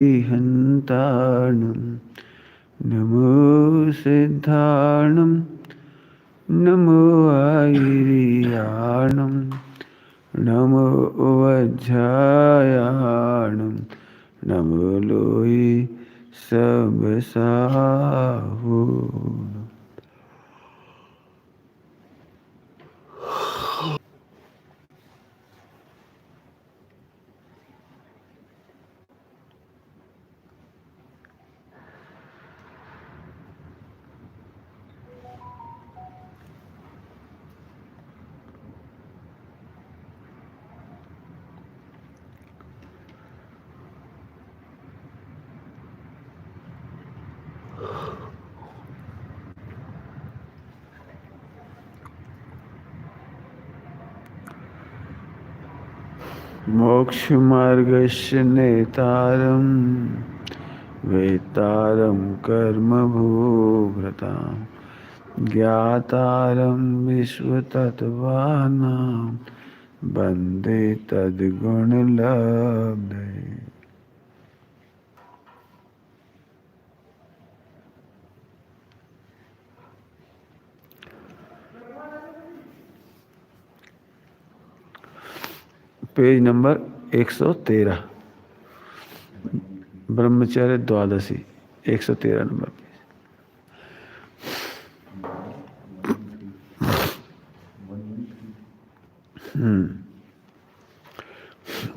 हन्ताणं नमो सिद्धाणं नमो आयर्याणं नमो वज्रायाणं नमो लोई सब साहू। मोक्षमार्गस्य नेतारं वेतारं कर्मभूभृतां ज्ञातारं विश्वतत्त्वानां वन्दे तद्गुणलब्धये। पेज नंबर 113, ब्रह्मचर्य द्वादशी, 113 नंबर पेज।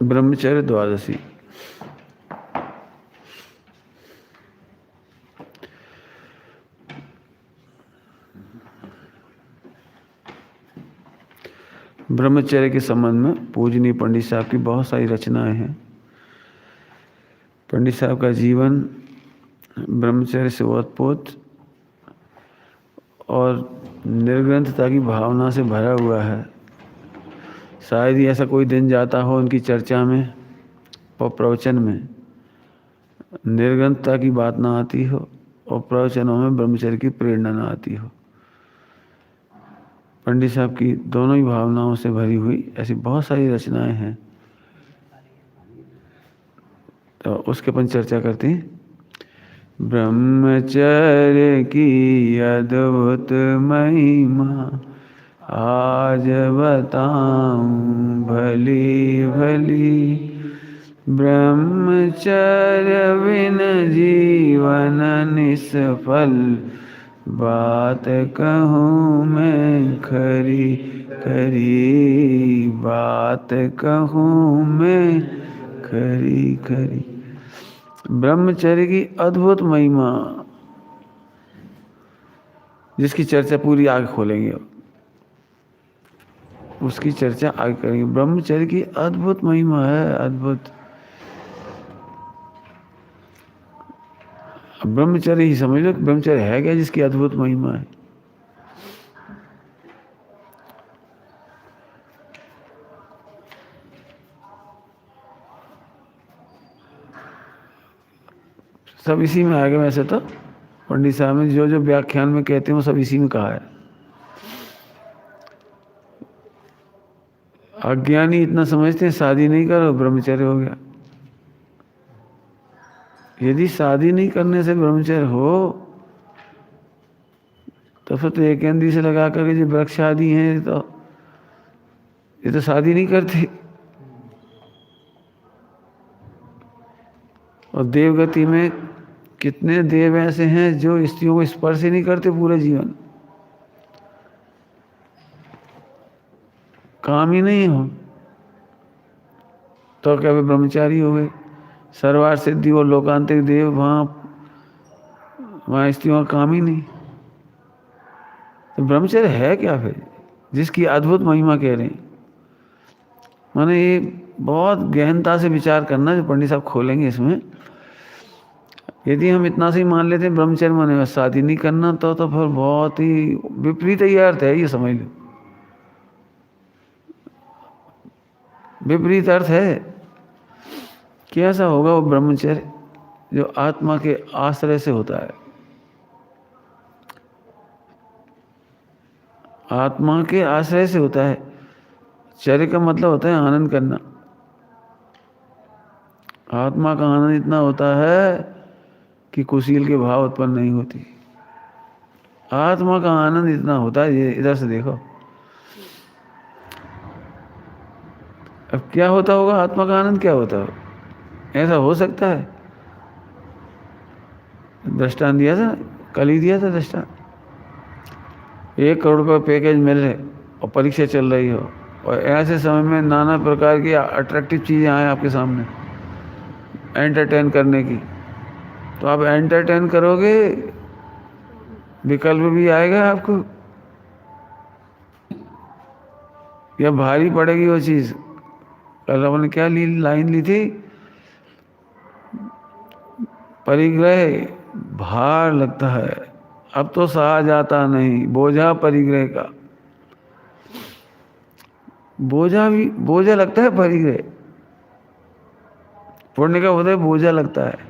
ब्रह्मचर्य द्वादशी। ब्रह्मचर्य के संबंध में पूजनीय पंडित साहब की बहुत सारी रचनाएं हैं। पंडित साहब का जीवन ब्रह्मचर्य से ओतप्रोत और निर्ग्रंथता की भावना से भरा हुआ है। शायद ही ऐसा कोई दिन जाता हो उनकी चर्चा में और प्रवचन में निर्ग्रंथता की बात ना आती हो और प्रवचनों में ब्रह्मचर्य की प्रेरणा ना आती हो। पंडित साहब की दोनों ही भावनाओं से भरी हुई ऐसी बहुत सारी रचनाएं हैं, तो उसके अपन चर्चा करते हैं। ब्रह्मचर्य की अद्भुत महिमा आज बताऊं भली भली। ब्रह्मचर्य बिन जीवन निष्फल, बात कहूँ मैं खरी खरी, बात कहूँ मैं खरी खरी। ब्रह्मचर्य की अद्भुत महिमा, जिसकी चर्चा पूरी आगे खोलेंगे, उसकी चर्चा आगे करेंगे। ब्रह्मचर्य की अद्भुत महिमा है, अद्भुत। ब्रह्मचर्य ही समझ लो, ब्रह्मचर्य है क्या जिसकी अद्भुत महिमा है। सब इसी में आएगा। वैसे तो पंडित साहब ने जो जो व्याख्यान में कहते हैं वो सब इसी में कहा है। अज्ञानी इतना समझते हैं शादी नहीं करो ब्रह्मचर्य हो गया। यदि शादी नहीं करने से ब्रह्मचर्य हो तो फिर तो एक अंधी से लगा करके जो वृक्ष आदि हैं ये तो शादी नहीं करते। और देवगति में कितने देव ऐसे हैं जो स्त्रियों को स्पर्श ही नहीं करते पूरे जीवन, काम ही नहीं हो, तो क्या वे ब्रह्मचारी हो गए। सर्वार सिद्धि और लोकांतिक देव वहाँ स्त्रियों का काम ही नहीं। तो ब्रह्मचर्य है क्या फिर जिसकी अद्भुत महिमा कह रहे हैं। माने ये बहुत गहनता से विचार करना जो पंडित साहब खोलेंगे इसमें। यदि हम इतना से ही मान लेते हैं ब्रह्मचर्य माने शादी नहीं करना, तो फिर बहुत ही विपरीत ही अर्थ है, ये समझ लो। विपरीत अर्थ है कि ऐसा होगा वो ब्रह्मचर्य जो आत्मा के आश्रय से होता है। आत्मा के आश्रय से होता है। चर्य का मतलब होता है आनंद करना। आत्मा का आनंद इतना होता है कि कुशील के भाव उत्पन्न नहीं होती। आत्मा का आनंद इतना होता है, ये इधर से देखो। अब क्या होता होगा आत्मा का आनंद, क्या होता होगा? ऐसा हो सकता है? दृष्टांत दिया था, कल ही दिया था दृष्टांत। 1 करोड़ का पैकेज मिल रहे और परीक्षा चल रही हो, और ऐसे समय में नाना प्रकार की अट्रैक्टिव चीज़ें आए आपके सामने एंटरटेन करने की, तो आप एंटरटेन करोगे, विकल्प भी आएगा आपको, या भारी पड़ेगी वो चीज़। कल आपने क्या लाइन ली थी? परिग्रह भार लगता है, अब तो सहा जाता नहीं, बोझा परिग्रह का। बोझा लगता है परिग्रह, पुण्य का उदय बोझा लगता है।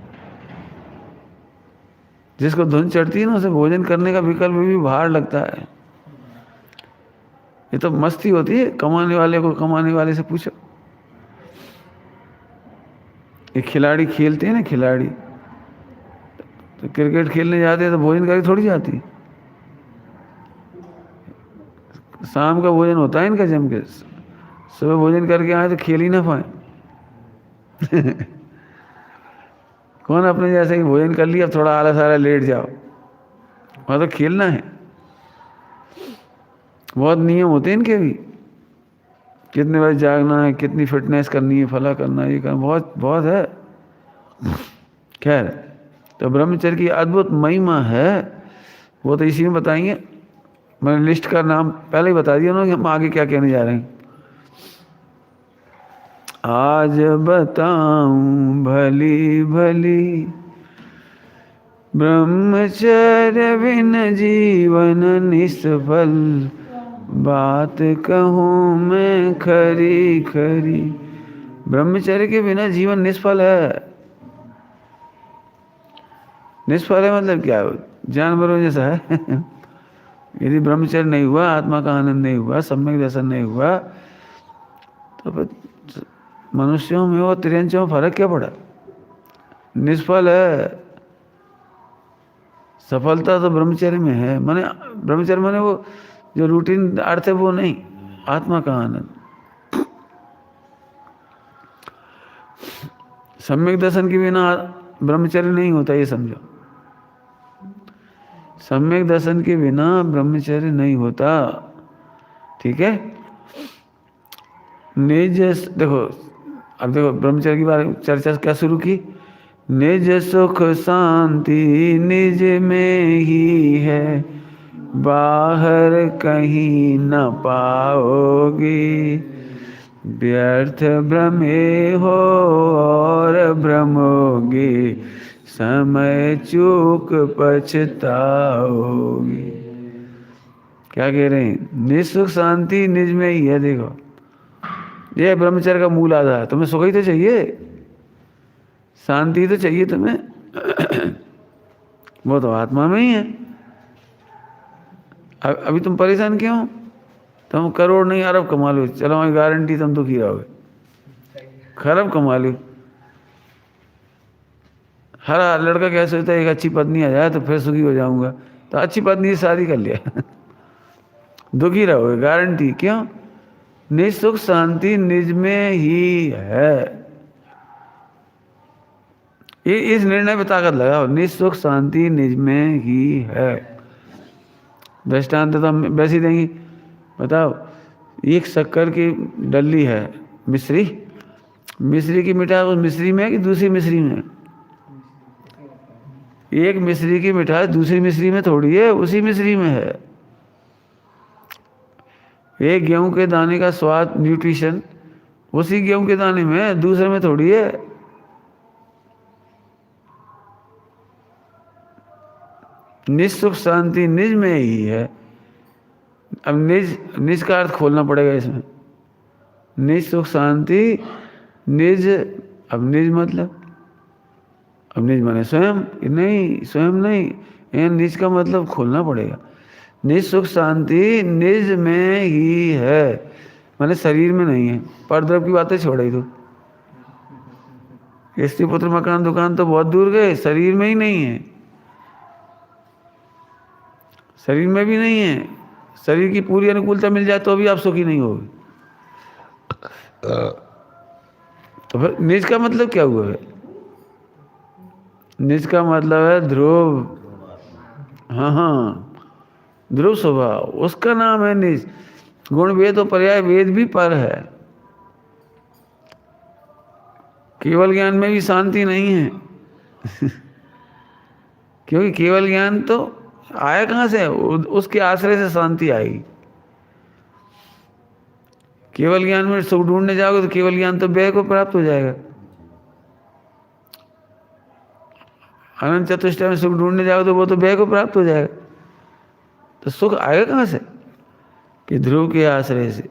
जिसको धुन चढ़ती है ना, उसे भोजन करने का विकल्प भी भार लगता है। ये तो मस्ती होती है, कमाने वाले को कमाने वाले से पूछो। एक खिलाड़ी खेलते हैं ना, खिलाड़ी तो क्रिकेट खेलने जाते हैं तो भोजन करके थोड़ी जाती। शाम का भोजन होता है इनका जम के, सुबह भोजन करके आए तो खेल ही ना पाए। कौन अपने जैसे ही भोजन कर लिया, अब थोड़ा आलस आ रहा है, लेट जाओ, वहाँ तो खेलना है। बहुत नियम होते हैं इनके भी, कितने बजे जागना है, कितनी फिटनेस करनी है, फला करना है, ये करना, बहुत बहुत है। खैर, तो ब्रह्मचर्य की अद्भुत महिमा है, वो तो इसी में बताएंगे। मैंने लिस्ट का नाम पहले ही बता दिया ना कि हम आगे क्या कहने जा रहे हैं। आज बताऊं भली भली, ब्रह्मचर्य बिन जीवन निष्फल, बात कहूँ मैं खरी खरी। ब्रह्मचर्य के बिना जीवन निष्फल है। निष्फल है मतलब क्या? जानवरों जैसा है। यदि ब्रह्मचर्य नहीं हुआ, आत्मा का आनंद नहीं हुआ, सम्यक दर्शन नहीं हुआ, तो फिर मनुष्यों में और तिरंचों में फर्क क्या पड़ा? निष्फल है। सफलता तो ब्रह्मचर्य में है। माने ब्रह्मचर्य माने वो जो रूटीन अर्थ है वो नहीं, आत्मा का आनंद। सम्यक दर्शन के बिना ब्रह्मचर्य नहीं होता, ये समझो। सम्यक दर्शन के बिना ब्रह्मचर्य नहीं होता, ठीक है। निज देखो, अब देखो ब्रह्मचर्य की बारे में चर्चा क्या शुरू की। निज सुख शांति निज में ही है, बाहर कहीं न पाओगे। व्यर्थ भ्रमे हो और भ्रमोगे, समय चूक पछताओगे। क्या कह रहे हैं? निज सुख शांति निज में ही है। देखो, ये ब्रह्मचर्य का मूल आधार है। तुम्हें सुख ही तो चाहिए, शांति तो चाहिए तुम्हें। वो तो आत्मा में ही है। अभी तुम परेशान क्यों? तुम करोड़ नहीं अरब कमा लो, चलो हमारी गारंटी, तुम दुखी रहोगे। खरब कमा लो। हर लड़का क्या सोचता है, एक अच्छी पत्नी आ जाए तो फिर सुखी हो जाऊंगा, तो अच्छी पत्नी से शादी कर लिया। दुखी रहोगे, गारंटी। क्यों? निज सुख शांति निज में ही है। ये इस निर्णय पे ताकत लगाओ, निज सुख शांति निज में ही है। दृष्टांत तो हम वैसे ही देंगे। बताओ, एक शक्कर की डल्ली है, मिश्री। मिश्री की मिठास उस मिश्री में है कि दूसरी मिश्री में? एक मिश्री की मिठास दूसरी मिश्री में थोड़ी है, उसी मिश्री में है। एक गेहूं के दाने का स्वाद, न्यूट्रिशन उसी गेहूं के दाने में है, दूसरे में थोड़ी है। निज सुख शांति निज में ही है। अब निज का अर्थ खोलना पड़ेगा इसमें। निज सुख शांति निज, अब निज मतलब, अब निज माने स्वयं नहीं, स्वयं नहीं, ये निज का मतलब खोलना पड़ेगा। निज सुख शांति निज में ही है, माने शरीर में नहीं है। परद्रव की बातें छोड़ ही दो। स्त्री पुत्र मकान दुकान तो बहुत दूर गए, शरीर में ही नहीं है, शरीर में भी नहीं है। शरीर की पूरी अनुकूलता मिल जाए तो भी आप सुखी नहीं होगे। तो फिर निज का मतलब क्या हुआ है? निज का मतलब है ध्रुव। हाँ हाँ, ध्रुव स्वभाव, उसका नाम है निज। गुण वेद और पर्याय वेद भी पर है। केवल ज्ञान में भी शांति नहीं है क्योंकि केवल ज्ञान तो आया कहाँ से? उसके आश्रय से शांति आएगी। केवल ज्ञान में सुख ढूंढने जाओगे तो केवल ज्ञान तो व्यय को प्राप्त हो जाएगा। अनंत चतुष्टय में सुख ढूंढने जाओगे तो वो तो व्यय को प्राप्त हो जाएगा। तो सुख आएगा कहाँ से? कि ध्रुव के आश्रय से।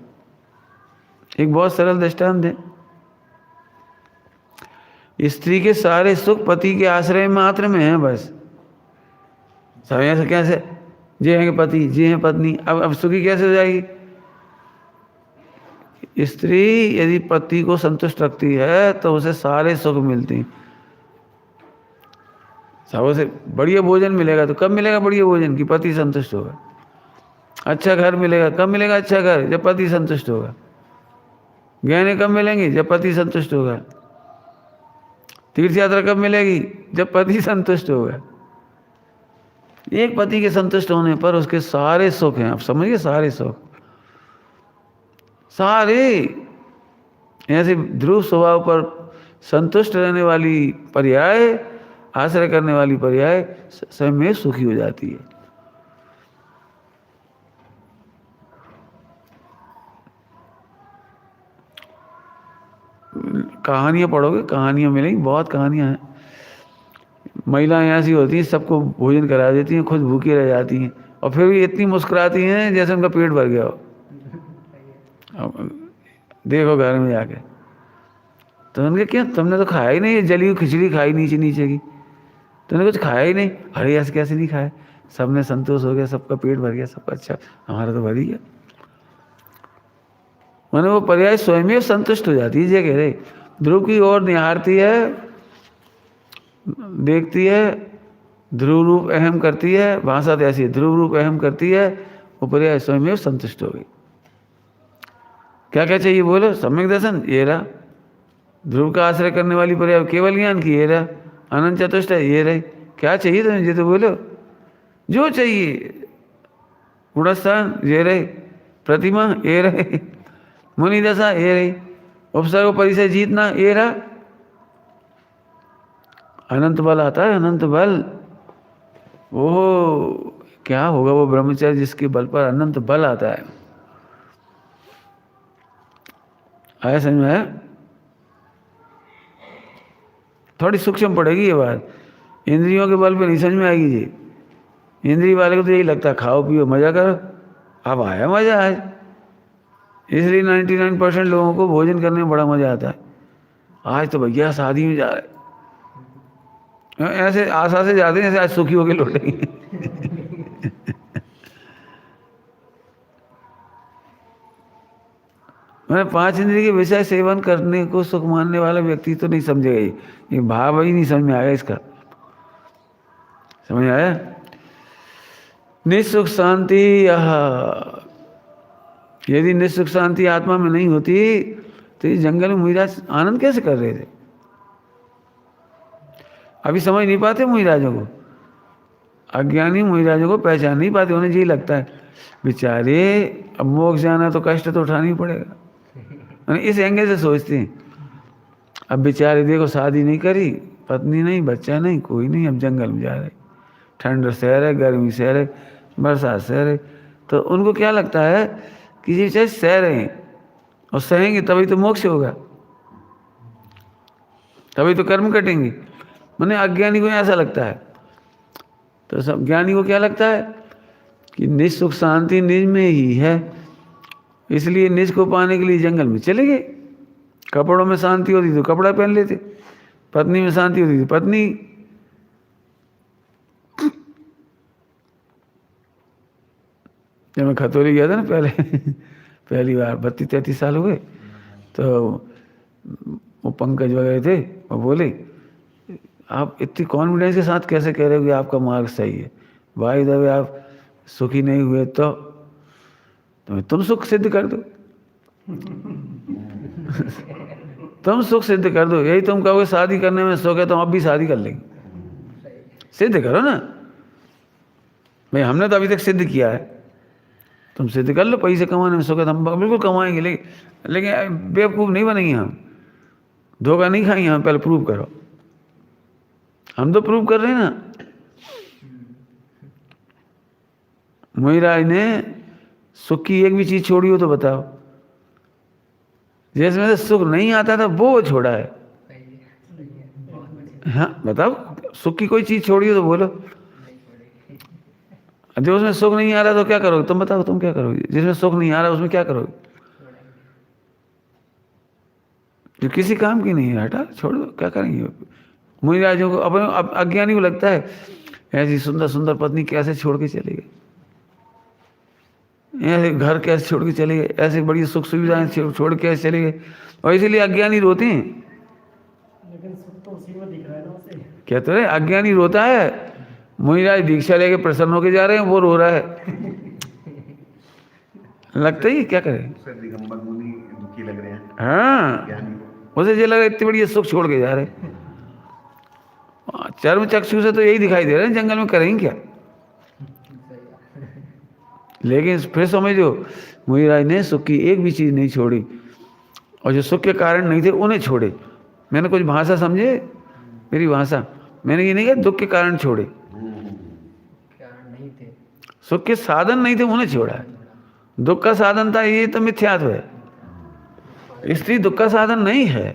एक बहुत सरल दृष्टांत है, स्त्री के सारे सुख पति के आश्रय मात्र में है बस। सब ऐसे कैसे जे हैं पति, जे हैं पत्नी, अब सुखी कैसे हो जाएगी? स्त्री यदि पति को संतुष्ट रखती है तो उसे सारे सुख मिलते हैं। सबसे बढ़िया भोजन मिलेगा तो कब मिलेगा बढ़िया भोजन? कि पति संतुष्ट होगा। अच्छा घर मिलेगा, कब मिलेगा अच्छा घर? जब पति संतुष्ट होगा। गहने कब मिलेंगे? जब पति संतुष्ट होगा। तीर्थ यात्रा कब मिलेगी? जब पति संतुष्ट होगा। एक पति के संतुष्ट होने पर उसके सारे सुख हैं। आप समझिए, सारे सुख, सारे। ऐसे ध्रुव स्वभाव पर संतुष्ट रहने वाली पर्याय, आश्रय करने वाली पर्याय स्वयं में सुखी हो जाती है। कहानियाँ पढ़ोगे, कहानियाँ मिलेंगी, बहुत कहानियाँ हैं। महिलाएं ऐसी होती हैं, सबको भोजन करा देती हैं, खुद भूखी रह जाती हैं, और फिर भी इतनी मुस्कुराती हैं जैसे उनका पेट भर गया हो। देखो घर में जाके तो उनके, क्या तुमने तो खाया ही नहीं, जली हुई खिचड़ी खाई नीचे नीचे की, तुमने कुछ खाया ही नहीं। अरे ऐसे कैसे नहीं खाया? सबने संतोष हो गया, सबका पेट भर गया, सबका अच्छा, हमारा तो भर ही गया। मैंने वो पर्याय स्वयं में संतुष्ट हो जाती है। ये कह रहे, ध्रुव की ओर निहारती है, देखती है, ध्रुव रूप अहम करती है। भाषा तो ऐसी है, ध्रुव रूप अहम करती है, वो पर्याय स्वयं में संतुष्ट हो गई। क्या क्या चाहिए बोलो? सम्यक दर्शन, ये रहा। ध्रुव का आश्रय करने वाली पर्याय केवल ज्ञान की, ये रहा। अनंत चतुष्ट है, ये रहे। क्या चाहिए तुम्हें? ये तो बोलो जो चाहिए। गुणस्थान, ये रहे। प्रतिमा, ये रहे। मुनि दशा, ये रही। उपसर्ग परिचय जीतना, ये रहा। अनंत बल आता है, अनंत बल। वो क्या होगा वो ब्रह्मचर्य जिसके बल पर अनंत बल आता है? आया समझ में? है थोड़ी सूक्ष्म पड़ेगी ये बात, इंद्रियों के बल पे नहीं समझ में आएगी जी। इंद्रिय वाले को तो यही लगता है खाओ पियो मजा करो। अब आया मजा आज, इसलिए 99% लोगों को भोजन करने में बड़ा मजा आता है। आज तो भैया शादी में जा रहे, ऐसे आशा से जाते हैं जैसे आज सुखी होके लौटेंगे मैंने 5 इंद्रिय के विषय सेवन करने को सुख मानने वाला व्यक्ति तो नहीं समझेगा। ये भाव ही नहीं समझ में आएगा इसका। समझ आया? निःसुख शांति, यदि निःसुख शांति आत्मा में नहीं होती तो इस जंगल में मुहिराज आनंद कैसे कर रहे थे? अभी समझ नहीं पाते मुहिराजों को, अज्ञानी मुहिराजों को पहचान नहीं पाते। उन्हें यही लगता है बेचारे अब मोक्ष जाना तो कष्ट तो उठाना ही पड़ेगा, इस एंगल से सोचते हैं। अब बेचारे देखो शादी नहीं करी, पत्नी नहीं, बच्चा नहीं, कोई नहीं, अब जंगल में जा रहे, ठंड सह रहे, गर्मी सह रहे, बरसात सह रहे। तो उनको क्या लगता है कि ये बेचारे सह रहे हैं, और सहेंगे तभी तो मोक्ष होगा, तभी तो कर्म कटेंगे। मैंने अज्ञानी को ऐसा लगता है। तो सब ज्ञानी को क्या लगता है कि निज सुख शांति निज में ही है, इसलिए निज को पाने के लिए जंगल में चले गए। कपड़ों में शांति होती तो कपड़ा पहन लेते, पत्नी में शांति होती थी पत्नी। जब मैं खतौली गया था ना पहले पहली बार, 32-33 साल हुए, तो वो पंकज वगैरह थे, वो बोले आप इतनी कॉन्फिडेंस के साथ कैसे कह रहे हो कि आपका मार्ग सही है, भाई दबे आप सुखी नहीं हुए तो तुम सुख सिद्ध कर दो। तुम सुख सिद्ध कर दो, यही तुम कहोगे शादी करने में सुख है तो हम अब भी शादी कर लेंगे। सिद्ध करो ना भाई, हमने तो अभी तक सिद्ध किया है, तुम सिद्ध कर लो। पैसे कमाने में सुख है तो हम बिल्कुल कमाएंगे, लेकिन बेवकूफ़ नहीं बनेंगे हम, धोखा नहीं खाएंगे हम, पहले प्रूव करो। हम तो प्रूव कर रहे हैं ना। मोहिराज ने सुख की एक भी चीज छोड़ी हो तो बताओ, जिसमें से सुख नहीं आता था वो छोड़ा है। हाँ बताओ, सुख की कोई चीज छोड़ी हो तो बोलो। जो उसमें सुख नहीं आ रहा तो क्या करोगे तुम बताओ, तुम क्या करोगे? जिसमें सुख नहीं आ रहा उसमें क्या करोगे? जो किसी काम की नहीं है हटा छोड़ दो, क्या करेंगे? मोहिराजों को अब अज्ञानी को लगता है ऐसी सुंदर सुंदर पत्नी कैसे छोड़ के चले गए, ऐसे घर कैसे छोड़ के चले गए, ऐसे बड़ी सुख सुविधाएं छोड़ के कैसे चले गए, और इसीलिए अज्ञानी रोते हैं। लेकिन सुख तो उसी में दिख रहा है ना उसे। कहते रहे अज्ञानी रोता है, मोहिराज दीक्षा लेके प्रसन्न होके जा रहे हैं, वो रो रहा है। लगता ही क्या करे, दिगंबर मुनि दुखी लग रहे हैं। हाँ उसे ये लग रहा है इतनी बड़ी सुख छोड़ के जा रहे। चर्म चक्षु से तो यही दिखाई दे रहा है, जंगल में करेंगे क्या? लेकिन फिर समझो मोहिराज ने सुख की एक भी चीज नहीं छोड़ी, और जो सुख के कारण नहीं थे उन्हें छोड़े। मैंने कुछ भाषा समझे, मेरी भाषा, मैंने ये नहीं कहा दुख के कारण छोड़े, नहीं थे, सुख के साधन नहीं थे उन्हें छोड़ा है। दुख का साधन था ये तो मिथ्यात्व है। स्त्री दुख का साधन नहीं है,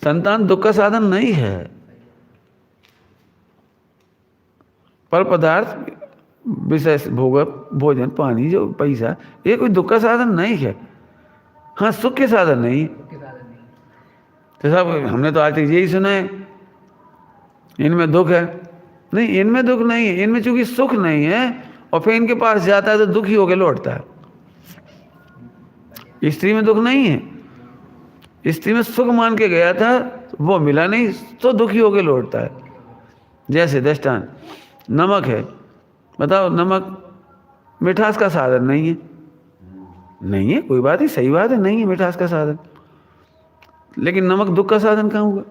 संतान दुख का साधन नहीं है, पर पदार्थ विषय भोग भोजन पानी जो पैसा ये कोई दुख का साधन नहीं है। हाँ सुख के साधन नहीं है। तो साहब हमने तो आज तक यही सुना है इनमें दुख है, नहीं इनमें दुख नहीं है, इनमें चूंकि सुख नहीं है और फिर इनके पास जाता है तो दुखी होकर लौटता है। स्त्री में दुख नहीं है, स्त्री में सुख मान के गया था वो मिला नहीं तो दुखी होकर लौटता है। जैसे दृष्टांत नमक है, बताओ नमक मिठास का साधन नहीं है, नहीं है कोई बात नहीं, सही बात है, नहीं है मिठास का साधन, लेकिन नमक दुख का साधन कहाँ हुआ?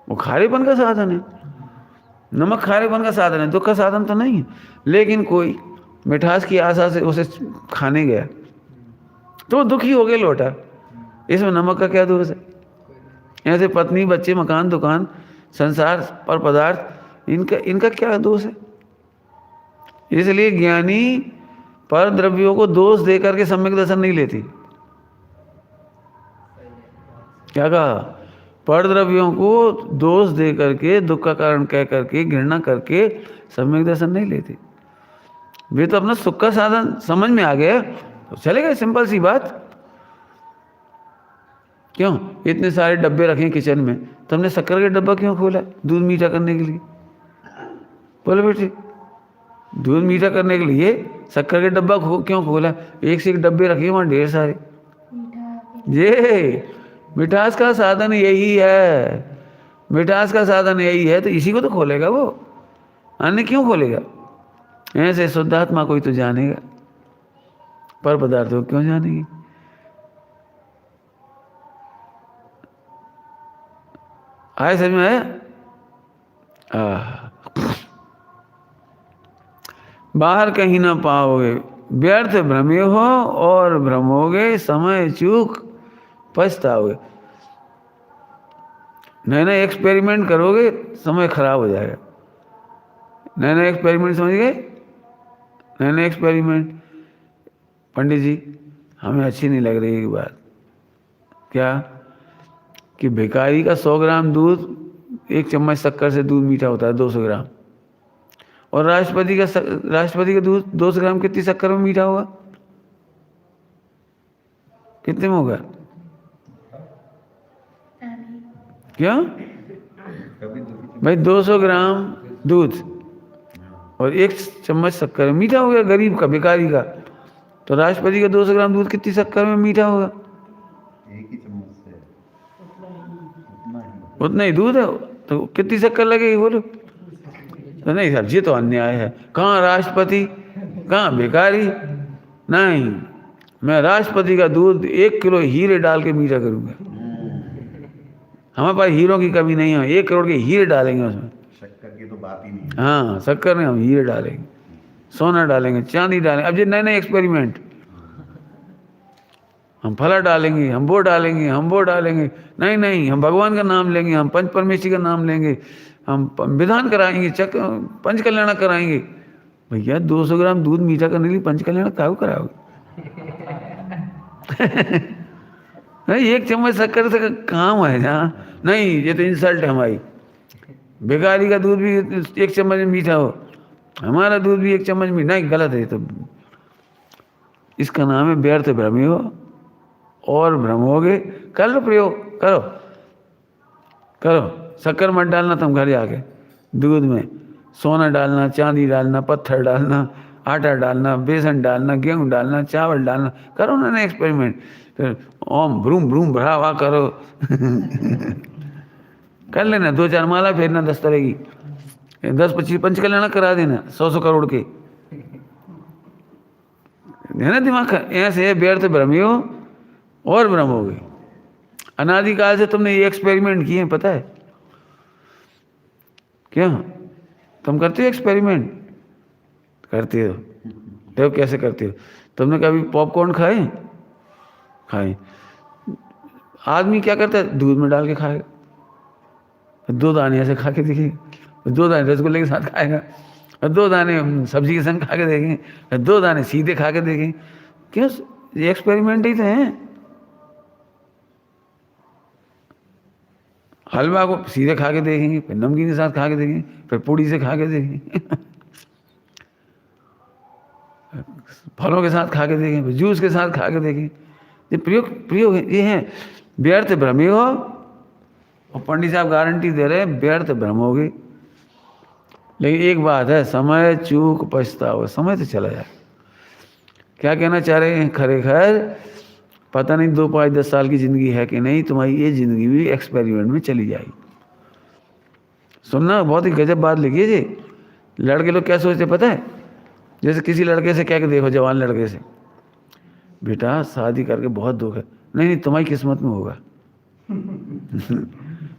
वो खारेपन का साधन है, नमक खारेपन का साधन है, दुख का साधन तो नहीं है। लेकिन कोई मिठास की आशा से उसे खाने गया तो वो दुखी हो गया लौटा, इसमें नमक का क्या दोष है? ऐसे पत्नी बच्चे मकान दुकान संसार पर पदार्थ इनका क्या दोष है? इसलिए ज्ञानी पर द्रव्यों को दोष दे करके सम्यक दर्शन नहीं लेती। क्या कहा? पर द्रव्यों को दोष दे करके दुख का कारण कह करके घृणा करके सम्यक दर्शन नहीं लेती। वे तो अपना सुख का साधन समझ में आ गया तो चलेगा, सिंपल सी बात। क्यों इतने सारे डब्बे रखे किचन में, तुमने शक्कर का डब्बा क्यों खोला? दूध मीठा करने के लिए। बोले बेटे दूध मीठा करने के लिए शक्कर का डब्बा क्यों खोला? एक से एक डब्बे रखे वहाँ ढेर सारे। ये मिठास का साधन यही है, मिठास का साधन यही है, तो इसी को तो खोलेगा वो, अन्य क्यों खोलेगा? ऐसे शुद्धात्मा कोई तो जानेगा, पर पदार्थों क्यों जानेगी? आए समझ में आया? बाहर कहीं ना पाओगे, व्यर्थ भ्रमे हो और भ्रमोगे, समय चूक पछताओगे। नए नए एक्सपेरिमेंट करोगे समय खराब हो जाएगा। नए नए एक्सपेरिमेंट समझ गए? नए नए एक्सपेरिमेंट पंडित जी हमें अच्छी नहीं लग रही एक बात, क्या कि भिखारी का 100 ग्राम दूध, 1 चम्मच शक्कर से दूध मीठा होता है 200 ग्राम, और राष्ट्रपति का दूध 200 ग्राम कितनी शक्कर में मीठा होगा? कितने में होगा? क्या भाई 200 ग्राम दूध और 1 चम्मच शक्कर में मीठा हो गया गरीब का, भिखारी का, तो राष्ट्रपति का 200 ग्राम दूध कितनी शक्कर में मीठा होगा? उतना ही दूध है तो कितनी शक्कर लगेगी बोलो? तो नहीं साहब ये तो अन्याय है। कहाँ राष्ट्रपति, कहाँ भिखारी? नहीं, मैं राष्ट्रपति का दूध 1 किलो हीरे डाल के मीठा करूँगा। हमारे पास हीरों की कमी नहीं है, 1 करोड़ के हीरे डालेंगे उसमें। शक्कर की तो बात ही नहीं है। हाँ शक्कर में हम हीरे डालेंगे, सोना डालेंगे, चांदी डालेंगे। अब ये नए नए एक्सपेरिमेंट, हम फला डालेंगे, हम वो डालेंगे, हम वो डालेंगे। नहीं नहीं, हम भगवान का नाम लेंगे, हम पंच परमेश्वरी का नाम लेंगे, हम विधान कराएंगे, पंच कल्याण कराएंगे। भैया 200 ग्राम दूध मीठा करने के लिए पंच कल्याण काहू कराओगे? नहीं, 1 चम्मच शक्कर से काम है जहाँ? नहीं, ये तो इंसल्ट है हमारी। भिखारी का दूध भी 1 चम्मच में मीठा हो, हमारा दूध भी 1 चम्मच में नहीं, गलत है। तो इसका नाम है व्यर्थ भ्रमी हो और भ्रमोगे। कर लो प्रयोग, करो करो। शक्कर मत डालना तुम घर जाके दूध में, सोना डालना, चांदी डालना, पत्थर डालना, आटा डालना, बेसन डालना, गेहूं डालना, चावल डालना। करो ना एक्सपेरिमेंट। फिर ओम भ्रूम भ्रूम भरावा करो। कर लेना, 2-4 माला फेरना 10 तरह की, 10-25 पंच कल्याण करा देना 100 करोड़ के, है ना दिमाग? ऐसे व्यर्थ भ्रमी हो और भ्रम हो गए। अनादिकाल से तुमने ये एक्सपेरिमेंट किए हैं, पता है क्या? तुम करते हो एक्सपेरिमेंट? करते हो? देखो कैसे करते हो। तुमने कभी पॉपकॉर्न खाए? खाए। आदमी क्या करता है? दूध में डाल के खाएगा, 2 दाने ऐसे खा के देखेगा, 2 दाने रसगुल्ले के साथ खाएगा, 2 दाने सब्जी के संग खा के देखेंगे, 2 दाने सीधे खा के देखेंगे। क्यों? ये एक्सपेरिमेंट ही तो है। हलवा को सीधे खा के देखेंगे, फिर नमकीन के साथ खा के देखेंगे, फिर पूड़ी से खा के देखेंगे, फलों के साथ खा के देखेंगे, फिर जूस के साथ खा के देखेंगे। ये प्रयोग ये है। व्यर्थ भ्रमी हो, और पंडित साहब गारंटी दे रहे हैं व्यर्थ भ्रम होगी। लेकिन एक बात है, समय चूक पछताओ, समय तो चला जाए। क्या कहना चाह रहे हैं? खरेखर पता नहीं 2, 5, 10 साल की ज़िंदगी है कि नहीं, तुम्हारी ये ज़िंदगी भी एक्सपेरिमेंट में चली जाएगी। सुनना, बहुत ही गजब बात लिखी है जी। लड़के लोग क्या सोचते पता है? जैसे किसी लड़के से कह के देखो, जवान लड़के से, बेटा शादी करके बहुत दुख है। नहीं नहीं, तुम्हारी किस्मत में होगा।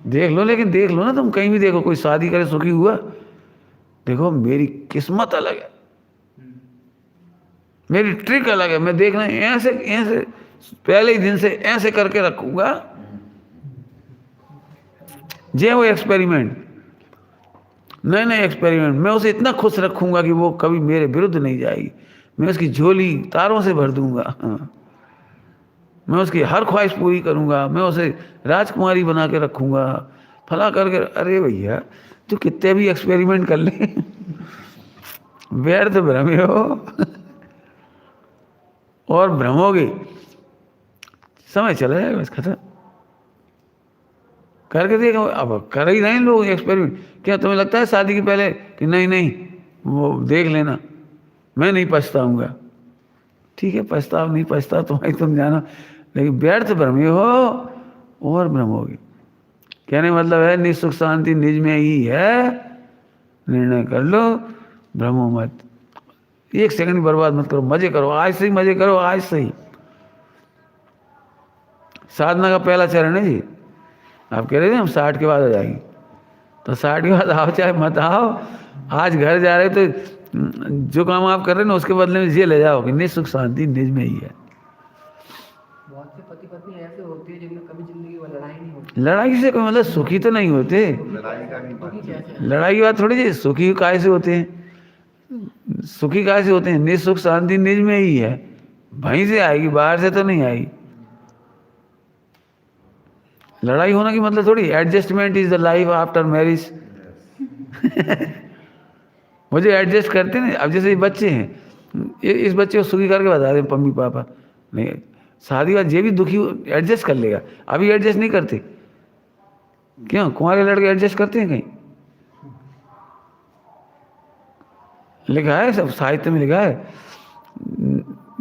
देख लो, लेकिन देख लो ना, तुम कहीं भी देखो कोई शादी करे सुखी हुआ, देखो मेरी किस्मत अलग है, मेरी ट्रिक अलग है, मैं देखना ऐसे ऐसे पहले ही दिन से ऐसे करके रखूंगा। जे वो एक्सपेरिमेंट, नए नए एक्सपेरिमेंट, मैं उसे इतना खुश रखूंगा कि वो कभी मेरे विरुद्ध नहीं जाएगी। मैं उसकी झोली तारों से भर दूंगा, मैं उसकी हर ख्वाहिश पूरी करूंगा, मैं उसे राजकुमारी बना के रखूंगा, फला करके। अरे भैया तू कितने भी एक्सपेरिमेंट कर ले, व्यर्थ भ्रमे हो और भ्रमोगे, समय चला जाएगा, बस खत्म। करके देखो, अब कर ही रहे हैं लोग एक्सपेरिमेंट। क्या तुम्हें लगता है शादी के पहले कि नहीं नहीं वो देख लेना, मैं नहीं पछताऊंगा? ठीक है, पछताओ नहीं पछताओ तुम्हारी तुम जाना, लेकिन व्यर्थ भ्रमे हो और भ्रमोगे। कहने मतलब है निःसुख शांति निज में ही है, निर्णय कर लो, भ्रमो मत। 1 सेकंड बर्बाद मत करो, मजे करो, आज से ही मजे करो, आज से ही। साधना का पहला चरण है जी। आप कह रहे थे हम 60 के बाद आ जाएंगे, तो 60 के बाद आओ चाहे मत आओ। आज घर जा रहे तो जो काम आप कर रहे हैं ना उसके बदले में ये ले जाओ कि निःसुख शांति निज में ही है। बहुत से पति पत्नी ऐसे होते हैं जिनमें कभी जिंदगी में लड़ाई नहीं होती। लड़ाई से कोई मतलब सुखी तो नहीं होते। लड़ाई का नहीं बात। लड़ाई की बात थोड़ी जी, सुखी काय से होते हैं? सुखी काय से होते हैं? निःसुख शांति निज में ही है, वहीं से आएगी, बाहर से तो नहीं आएगी। लड़ाई होना की मतलब थोड़ी adjustment is the life after marriage. मुझे एडजस्ट करते ना। अब जैसे बच्चे हैं, इस बच्चे को सुखी करके बता दें मम्मी पापा, नहीं शादी बाद ये भी दुखी एडजस्ट कर लेगा। अभी एडजस्ट नहीं करते, क्यों? कुंवारे लड़के एडजस्ट करते हैं कहीं? लिखा है, सब साहित्य में लिखा है,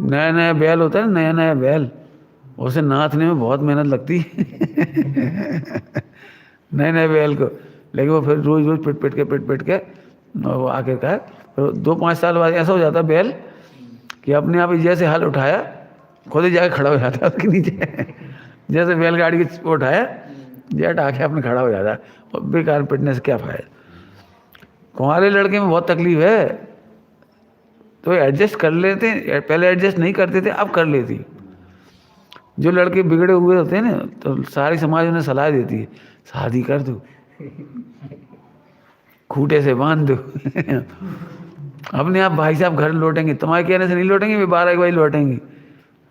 नया नया बैल होता है, नया नया बैल, उसे नाथने में बहुत मेहनत लगती है। नए बैल को, लेकिन वो फिर रोज रोज पिट के और वो आखिरकार 2-5 साल बाद ऐसा हो जाता बैल कि अपने आप ही जैसे हल उठाया खुद ही जाके खड़ा हो जाता उसके नीचे। जैसे बैलगाड़ी को उठाया जेट आके अपने खड़ा हो जाता। और बेकार पिटने से क्या फायदा। कुंवारे लड़के में बहुत तकलीफ है, तो एडजस्ट कर लेते हैं, पहले एडजस्ट नहीं करते थे, अब कर लेती। जो लड़के बिगड़े हुए होते हैं ना, तो सारी समाज उन्हें सलाह देती है शादी कर दो, खूंटे से बांध दो। अपने आप भाई साहब घर लौटेंगे, तुम्हारे कहने से नहीं लौटेंगे, वे 12 बजे लौटेंगे।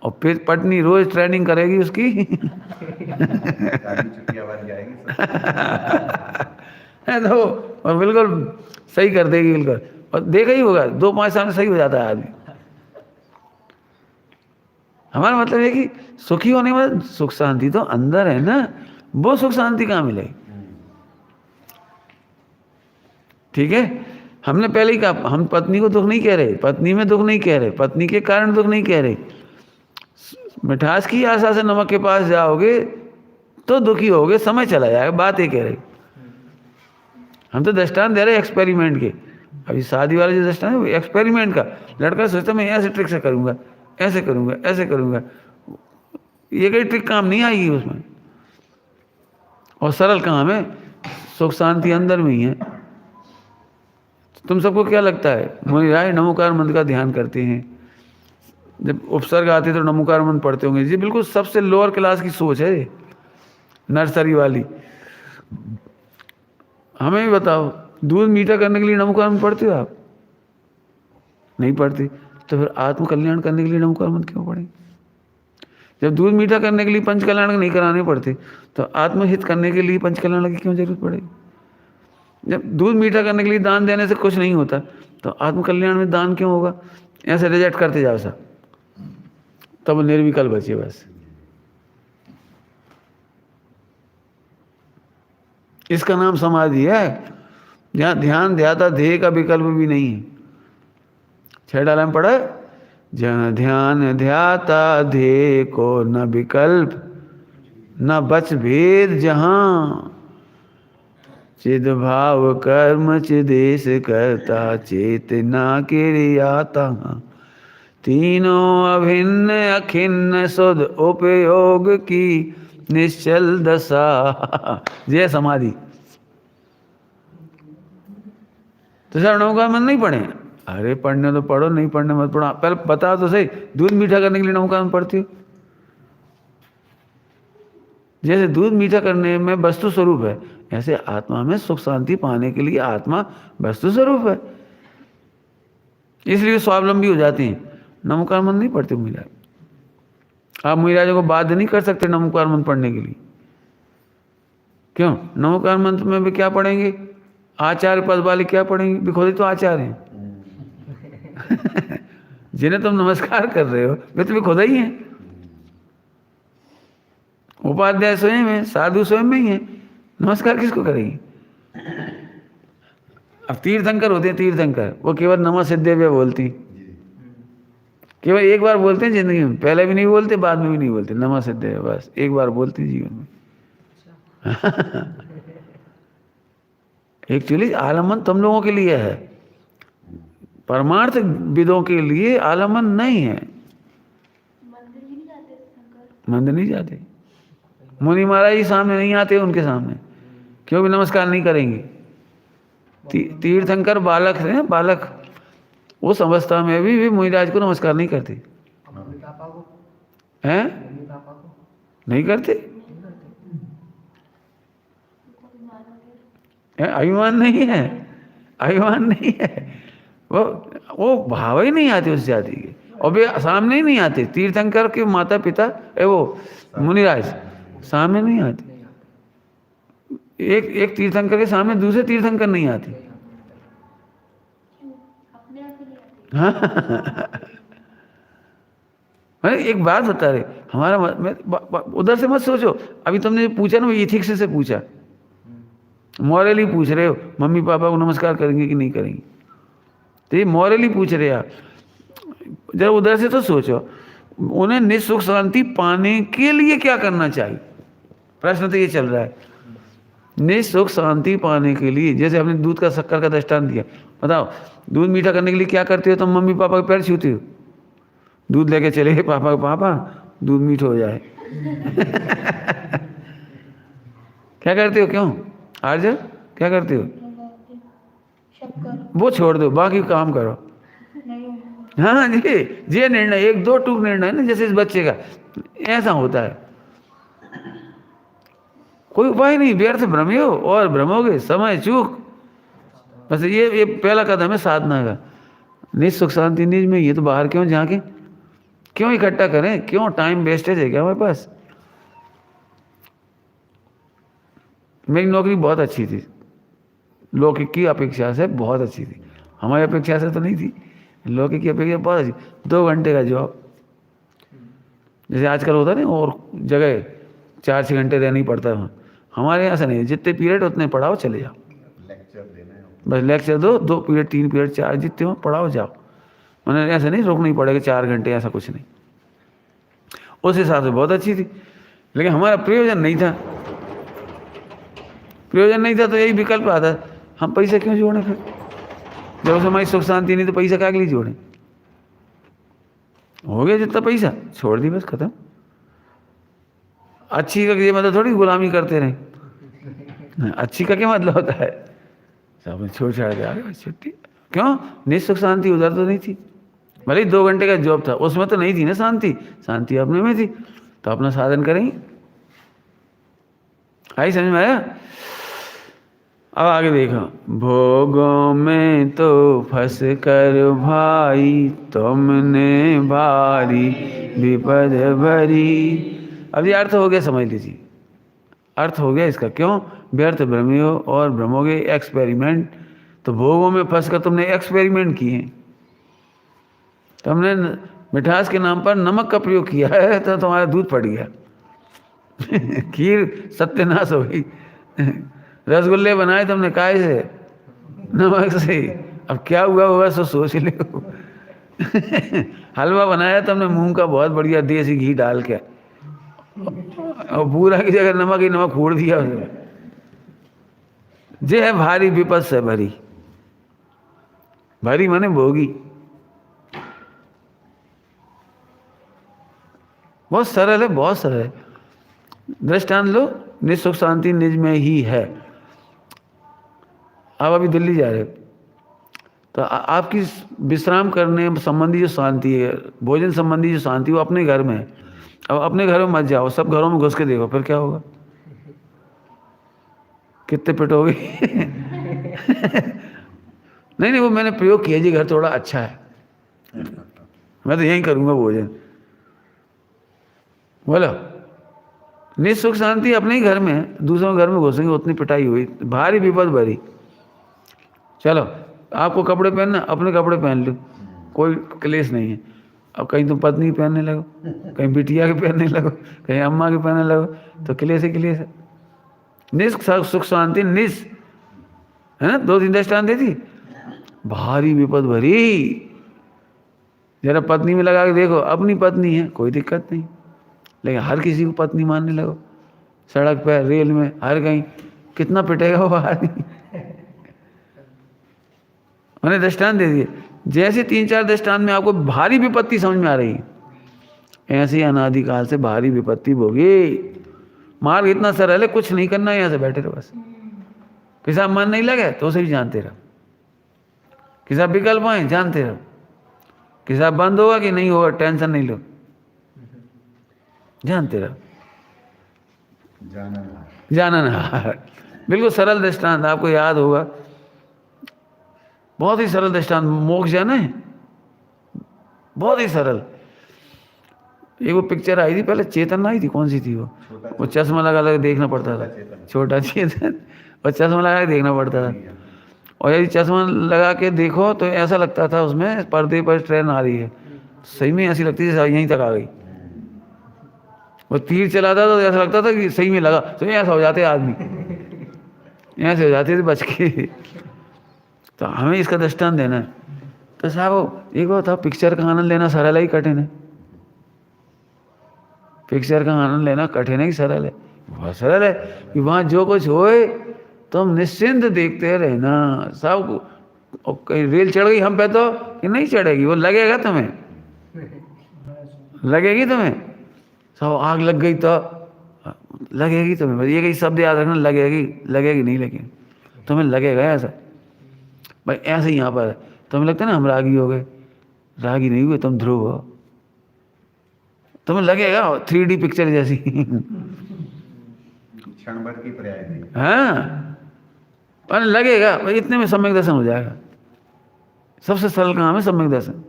और फिर पत्नी रोज ट्रेनिंग करेगी उसकी। छुट्टियां बन जाएगी तो और बिल्कुल सही कर देगी बिल्कुल। और देखा ही होगा 2-5 साल में सही हो जाता है आदमी। हमारा मतलब है कि सुखी होने में सुख शांति तो अंदर है ना, वो सुख शांति कहाँ मिलेगी। ठीक है, हमने पहले ही कहा हम पत्नी को दुख नहीं कह रहे, पत्नी में दुख नहीं कह रहे, पत्नी के कारण दुख नहीं कह रहे। मिठास की आशा से नमक के पास जाओगे तो दुखी होगे, समय चला जाएगा, बात ये कह रहे। हम तो दृष्टांत दे रहे एक्सपेरिमेंट के। अभी शादी वाले जो दृष्टांत है एक्सपेरिमेंट का। लड़का सोचता मैं ऐसे ट्रिक से करूंगा, ऐसे करूंगा, ऐसे करूंगा, ये कोई ट्रिक काम नहीं आएगी उसमें। और सरल काम है, सुख शांति अंदर में ही है। तुम सबको क्या लगता है, मुनिराज नमोकार मंत्र का ध्यान करते हैं, जब उपसर्ग आते तो नमोकार मंत्र पढ़ते होंगे। ये बिल्कुल सबसे लोअर क्लास की सोच है, नर्सरी वाली। हमें भी बताओ, दूध मीठा करने के लिए नमोकार मंत्र पढ़ते हो आप? नहीं पढ़ते, तो फिर आत्म कल्याण करने के लिए नमोकार मंत्र क्यों पढ़ें? जब दूध मीठा करने के लिए पंच कल्याण नहीं कराने पड़ते, तो आत्महित करने के लिए पंच कल्याण की क्यों जरूरत पड़ेगी? जब दूध मीठा करने के लिए दान देने से कुछ नहीं होता, तो आत्म कल्याण में दान क्यों होगा? ऐसे रिजेक्ट करते जाओ सब, तब निर्विकल्प बचे बस। इसका नाम समाधि है, जहाँ ध्यान ध्याता ध्येय का विकल्प भी नहीं है। 6 डाला में पढ़ा, जहाँ ध्यान ध्याता ध्येय को न विकल्प न बच भेद, जहाँ चिद भाव कर्म चिदेश करता चेतना क्रियाता, तीनों अभिन्न अखिन्न शुद्ध उपयोग की निश्चल दशा, जय समाधि। तो सर नमोकार मंत्र नहीं पढ़े? अरे पढ़ने तो पढ़ो, नहीं पढ़ने मत पढ़ो। पहले बता तो सही, दूध मीठा करने के लिए नमोकार मंत्र पढ़ती हो? जैसे दूध मीठा करने में वस्तु स्वरूप है, ऐसे आत्मा में सुख शांति पाने के लिए आत्मा वस्तु स्वरूप है, इसलिए स्वावलंबी हो जाती हैं। नमोकार मंत्र नहीं पढ़ते मुनिराज। आप मुनिराजों को बाध्य नहीं कर सकते नमोकार मंत्र पढ़ने के लिए। क्यों? नमोकार मंत्र में भी क्या पढ़ेंगे? आचार्य पद वाले क्या पढ़ेंगे? भी खुद ही तो आचार्य हैं। जिन्हें तुम नमस्कार कर रहे हो वे तो भी खुद ही हैं। उपाध्याय स्वयं है, साधु स्वयं में ही है, नमस्कार किसको करेंगे? अब तीर्थंकर होते हैं, तीर्थंकर वो केवल नमः सिद्धेभ्य बोलती, केवल एक बार बोलते हैं जिंदगी में, पहले भी नहीं बोलते, बाद में भी नहीं बोलते, नमः सिद्धेभ्य बस एक बार बोलती जीवन में। एक्चुअली आलम्बन तुम लोगों के लिए है, परमार्थ विदों के लिए आलम्बन नहीं है। मंदिर नहीं जाते, मुनि महाराज जी सामने नहीं आते उनके सामने, क्यों भी नमस्कार नहीं करेंगे। तीर्थंकर बालक हैं, बालक उस अवस्था में भी मुनिराज को नमस्कार नहीं करते हैं, नहीं करते। अभिमान नहीं है, अभिमान नहीं है, वो भाव ही नहीं आते उस जाति के, और वे सामने ही नहीं आते। तीर्थंकर के माता पिता वो मुनिराज सामने नहीं आते। एक तीर्थंकर के सामने दूसरे तीर्थंकर नहीं आते। हाँ, मैंने एक बात बता रहे, हमारा उधर से मत सोचो। अभी तुमने पूछा ना, इथिक्स से पूछा, मॉरली पूछ रहे हो मम्मी पापा को नमस्कार करेंगे कि नहीं करेंगे, तो ये मॉरली पूछ रहे आप। जरा उधर से तो सोचो, उन्हें निःसुख शांति पाने के लिए क्या करना चाहिए, प्रश्न तो ये चल रहा है। निःसुख शांति पाने के लिए, जैसे आपने दूध का शक्कर का दृष्टांत दिया, बताओ दूध मीठा करने के लिए क्या करते हो तुम? मम्मी पापा के पैर छूते हो, दूध लेके चले गए पापा पापा दूध मीठा हो जाए। क्या करते हो? क्यों आर्य क्या करते हो? वो छोड़ दो, बाकी काम करो। हाँ जी, ये निर्णय एक दो टूक निर्णय है ना, जैसे इस बच्चे का ऐसा होता है, कोई उपाय नहीं, व्यर्थ भ्रमे हो और भ्रमोगे, समय चूक। बस ये पहला कदम है साधना का। निःसुख शांति निज में, ये तो बाहर क्यों झांके, क्यों इकट्ठा करें, क्यों टाइम वेस्टेज है क्या हमारे पास? मेरी नौकरी बहुत अच्छी थी, लौकिक की अपेक्षा से बहुत अच्छी थी, हमारी अपेक्षा से तो नहीं थी, लौकिक की अपेक्षा बहुत अच्छी। 2 घंटे का जॉब, जैसे आजकल होता है ना, और जगह 4-6 घंटे रहना ही पड़ता है, हमारे यहाँ ऐसा नहीं है, जितने पीरियड उतने पढ़ाओ चले जाओ, लेक्चर देना है। बस लेक्चर दो, 2 पीरियड 3 पीरियड 4 जितने हो पढ़ाओ जाओ, मैंने ऐसा नहीं रोकना ही पड़ेगा 4 घंटे, ऐसा कुछ नहीं। उस हिसाब से बहुत अच्छी थी, लेकिन हमारा प्रयोजन नहीं था, प्रयोजन नहीं था तो यही विकल्प आता, हम पैसे क्यों जोड़ें फिर, जब उसे हमारी सुख शांति नहीं तो पैसा क्या के लिए जोड़ें? हो गया जितना पैसा छोड़ दी, बस खत्म। अच्छी का ये मतलब थोड़ी गुलामी करते रहे, अच्छी का क्या मतलब होता है, सब छोड़ छाड़ के आ गए छुट्टी। क्यों? निःसुख शांति उधर तो नहीं थी, भले ही 2 घंटे का जॉब था, उसमें तो नहीं थी ना शांति, शांति अपने में थी, तो अपना साधन करेंगे। आई समझ में आया? अब आगे देखो, भोगों में तो फंस कर भाई तुमने भारी विपद भरी। अब ये अर्थ हो गया, समझ लीजिए, अर्थ हो गया इसका। क्यों? व्यर्थ भ्रमे हो और भ्रमोगे, एक्सपेरिमेंट। तो भोगों में फंस कर तुमने एक्सपेरिमेंट किए, तुमने मिठास के नाम पर नमक का प्रयोग किया है, तो तुम्हारा दूध फट गया। खीर सत्यानाश हो गई। रसगुल्ले बनाए तुमने काय से? नमक से। अब क्या हुआ होगा सो सोच ले। हलवा बनाया तुमने मूंग का बहुत बढ़िया देसी घी डाल के, और पूरा की जगह नमक ही नमक फोड़ दिया उसने। जे है भारी विपद से भरी, भरी माने भोगी। बहुत सरल है, बहुत सरल है। दृष्टांत लो, निःसुख शांति निज में ही है। आप अभी दिल्ली जा रहे हो, तो आपकी विश्राम करने संबंधी जो शांति है, भोजन संबंधी जो शांति, वो अपने घर में है। अब अपने घर में मत जाओ, सब घरों में घुस के देखो, फिर क्या होगा? कितने पिटोगे? नहीं, वो मैंने प्रयोग किया जी, घर थोड़ा अच्छा है, मैं तो यहीं करूँगा भोजन। बोलो, निःसुख शांति अपने ही घर में है, दूसरों घर में घुसेंगे, उतनी पिटाई हुई, भारी विपद भरी। चलो, आपको कपड़े पहनना, अपने कपड़े पहन लो, कोई क्लेश नहीं है। अब कहीं तुम पत्नी पहनने लगो, कहीं बिटिया के पहनने लगो, कहीं अम्मा के पहनने लगो, तो क्लेश ही क्लेश है। निःसुख शांति निस है ना, 2-3 दृष्टांत दे दी। भारी विपद भरी, जरा पत्नी में लगा के देखो, अपनी पत्नी है कोई दिक्कत नहीं, लेकिन हर किसी को पत्नी मानने लगो, सड़क पर, रेल में, हर कहीं, कितना पिटेगा वो आदमी। मैंने दृष्टांत दे दिए। जैसे 3-4 दृष्टांत में आपको भारी विपत्ति समझ में आ रही है, ऐसे ही अनादिकाल से भारी विपत्ति भोगी। मार्ग इतना सरल है, कुछ नहीं करना है, यहाँ से बैठे रहो बस। किसी मन नहीं लगे तो उसे भी जानते रहो, किसी विकल्प आए जानते रहो, किसी बंद होगा कि नहीं होगा टेंशन नहीं लो, जानते रहो, जाना ना। बिल्कुल सरल दृष्टांत आपको याद होगा, बहुत ही सरल दृष्टांत। मोक्ष जाना है, बहुत ही सरल। एक वो पिक्चर आई थी पहले, चेतन आई थी, कौन सी थी वो चश्मा लगा लगा देखना पड़ता था, छोटा चेतन, और चश्मा लगा के देखना पड़ता था। और यदि चश्मा लगा के देखो तो ऐसा लगता था उसमें पर्दे पर ट्रेन आ रही है, सही में ऐसी लगती थी यहीं तक आ गई। वो तीर चलाता था तो ऐसा लगता था कि सही में लगा, तो ऐसा हो जाते आदमी, ऐसे हो जाते थे बच के। तो हमें इसका दृष्टांत देना है। तो साहब एक बात था, पिक्चर का आनंद लेना सरल है ही कठिन है? पिक्चर का आनंद लेना कठिन है कि सरल है? बहुत सरल है कि वहाँ जो कुछ होए तुम निश्चिंत देखते रहना सब। और कहीं रेल चढ़ गई हम पे तो कि नहीं चढ़ेगी, वो लगेगा तुम्हें, लगेगी तुम्हें। सब आग लग गई तो लगेगी तुम्हें, बस ये कहीं शब्द याद रखना, लगेगी, लगेगी नहीं, लेकिन तुम्हें लगेगा ऐसा। भाई ऐसे ही यहाँ पर तुम्हें लगता है ना हम रागी हो गए, रागी नहीं हुए, तुम ध्रुव हो, तुम्हें लगेगा 3D पिक्चर जैसी। क्षण भर की पर्याय नहीं। हाँ पर लगेगा भाई, इतने में सम्यक दर्शन हो जाएगा। सबसे सरल काम है सम्यक दर्शन।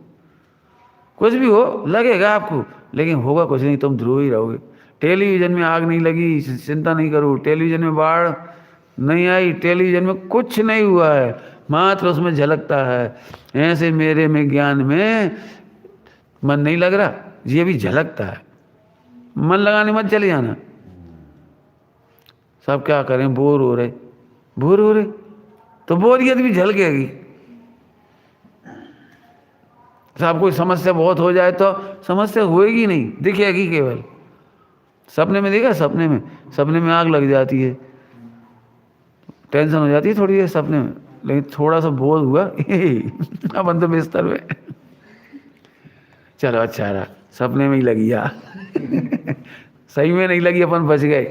कुछ भी हो लगेगा आपको, लेकिन होगा कुछ नहीं, तुम ध्रुव ही रहोगे। टेलीविजन में आग नहीं लगी, चिंता नहीं करो। टेलीविजन में बाढ़ नहीं आई, टेलीविजन में कुछ नहीं हुआ है, मात्र उसमें झलकता है। ऐसे मेरे में ज्ञान में मन नहीं लग रहा, ये भी झलकता है। मन लगाने मत चले जाना। सब क्या करें, बोर हो रहे, बोर हो रहे तो बोरियत भी झलकेगी। साहब कोई समस्या बहुत हो जाए तो समस्या होएगी नहीं, दिखेगी केवल। सपने में देखा, सपने में आग लग जाती है, टेंशन हो जाती है थोड़ी देर सपने में, लेकिन थोड़ा सा बोध हुआ अपन तो बिस्तर में, चलो अच्छा रहा, सपने में ही लगी यार। सही में नहीं लगी, अपन बच गए।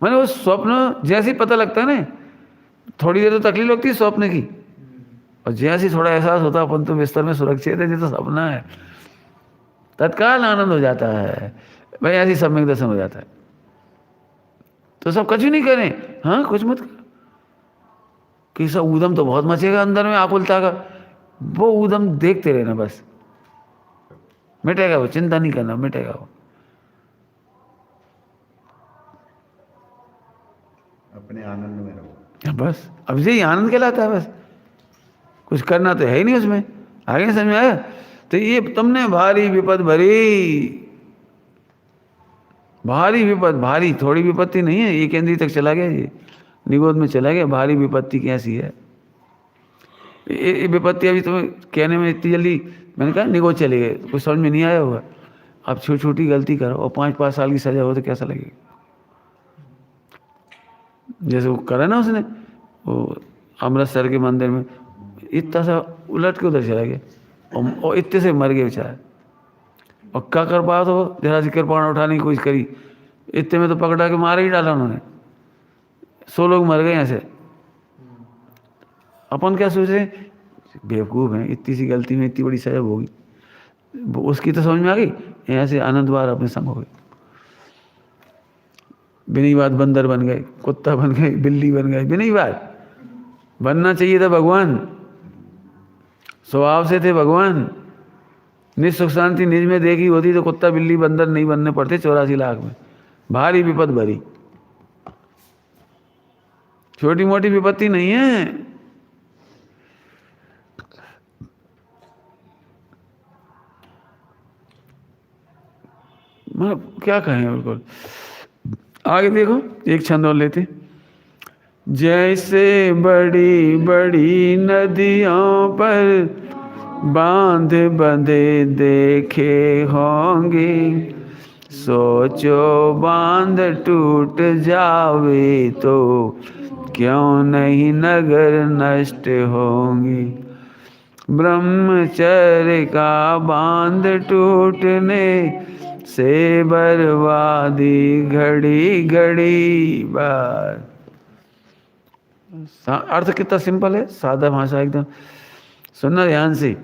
मैंने वो स्वप्न जैसे ही पता लगता है ना, थोड़ी देर तो तकलीफ लगती है स्वप्न की, और जैसे ही थोड़ा एहसास होता अपन तो बिस्तर में सुरक्षित है, ये तो सपना है, तत्काल आनंद हो जाता है भाई। ऐसे ही सम्यक दर्शन हो जाता है। तो सब कुछ भी नहीं करें, हाँ कुछ मत कर, कि सब ऊधम तो बहुत मचेगा अंदर में आकुलता का, वो ऊधम देखते रहना बस, मिटेगा वो, चिंता नहीं करना, मिटेगा वो। अपने आनंद में रहो बस अब यही आनंद कहलाता है। बस कुछ करना तो है ही नहीं उसमें। आगे समझ में आया? तो ये तुमने भारी विपद भरी, भारी विपद, भारी थोड़ी विपत्ति नहीं है, एक इंद्रिय तक चला गया, ये निगोद में चला गया। भारी विपत्ति कैसी है ये विपत्ति? अभी तुम्हें कहने में इतनी जल्दी, मैंने कहा निगोद चले गए, कुछ समझ में नहीं आया होगा। अब छोटी छोटी गलती करो और 5-5 साल की सजा हो तो कैसा लगेगा? जैसे वो करा ना उसने, वो अमृतसर के मंदिर में इतना सा उलट के उधर चला गया और इतने से मर गए बेचारा। और क्या कर पाया तो जरा सी कृपाण उठाने की कोशिश करी, इतने में तो पकड़ा के मार ही डाला उन्होंने, 100 लोग मर गए ऐसे। अपन क्या सोच रहे, बेवकूफ़ हैं, इतनी सी गलती में इतनी बड़ी सजा होगी। उसकी तो समझ में आ गई, ऐसे आनंद बार अपने संग हो गए। बिनी बात बंदर बन गए, कुत्ता बन गए, बिल्ली बन गए, बिनी बात बनना चाहिए था भगवान, स्वभाव से थे भगवान। निज सुख शांति निज में देखी होती तो कुत्ता बिल्ली बंदर नहीं बनने पड़ते 84 लाख में। भारी विपद भरी, छोटी मोटी विपत्ति नहीं है। मतलब क्या कहें, बिल्कुल। आगे देखो, एक छंद और लेते। जैसे बड़ी बड़ी नदियों पर बांध बंधे देखे होंगे, सोचो बांध टूट जावे तो क्यों नहीं नगर नष्ट होंगे। ब्रह्मचर्य का बांध टूटने से बर्बादी घड़ी घड़ी बार। अर्थ कितना सिंपल है, सादा भाषा एकदम। सुनना ध्यान से।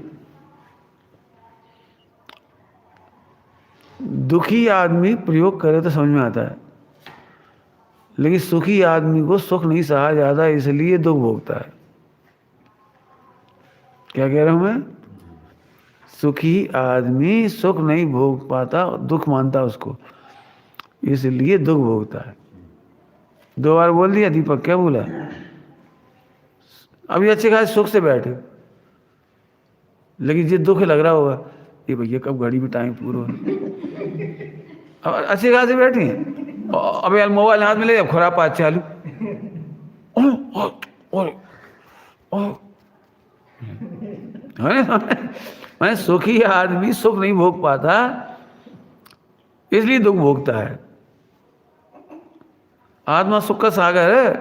दुखी आदमी प्रयोग करे तो समझ में आता है, लेकिन सुखी आदमी को सुख नहीं सहा जाता, इसलिए दुख भोगता है। क्या कह रहा हूं मैं? सुखी आदमी सुख नहीं भोग पाता, दुख मानता उसको, इसलिए दुख भोगता है। 2 बार बोल दिया दीपक, क्या बोला? अभी अच्छे खासे सुख से बैठे, लेकिन ये दुख लग रहा होगा, ये भैया कब घड़ी में टाइम पूरा हो। अब अच्छे खासे बैठे हैं, अबे यार मोबाइल हाथ में ले, अब खुरापात चालू। मैं सुखी आदमी सुख नहीं भोग पाता, इसलिए दुख भोगता है। आत्मा सुख का सागर है,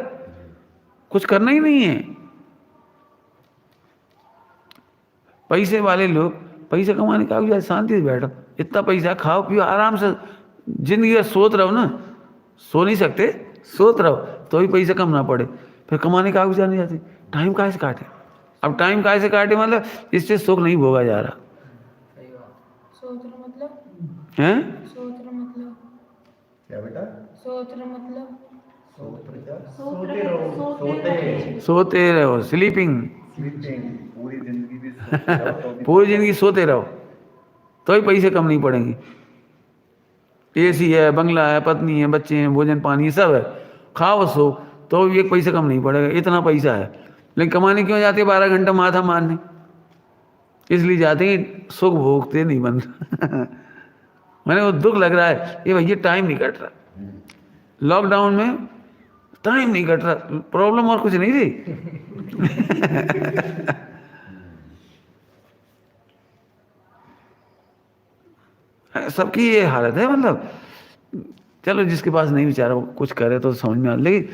कुछ करना ही नहीं है। पैसे वाले लोग पैसे कमाने का भी शांति से बैठो, इतना पैसा खाओ पियो आराम से, जिंदगी का सोच रहो ना, सो नहीं सकते सोच रहो तो भी पैसा कम ना पड़े, फिर कमाने का भी नहीं जाती, टाइम काहे से काटे। अब टाइम काहे से काटे मतलब इससे सुख नहीं भोगा जा रहा सही बात। सोच रहा मतलब है। सोच रहा मतलब क्या बेटा? सोच रहा मतलब सोते क्या? सोते रहो, स्लीपिंग, स्लीपिंग, पूरी जिंदगी भी सोते रहो तो भी पूरी जिंदगी सोते रहो तो ही पैसे कम नहीं पड़ेंगे। एसी है, बंगला है, पत्नी है, बच्चे हैं, भोजन पानी सब है, खाओ सो तो भी एक पैसे कम नहीं पड़ेगा, इतना पैसा है। लेकिन कमाने क्यों जाते 12 घंटा माथा मारने? इसलिए जाते हैं सुख भोगते नहीं बन मैंने वो दुख लग रहा है ये भैया टाइम नहीं कट रहा, लॉकडाउन में टाइम नहीं कट रहा, प्रॉब्लम और कुछ नहीं थी सबकी ये हालत है। मतलब चलो जिसके पास नहीं बेचारा वो कुछ करे तो समझ में आ, लेकिन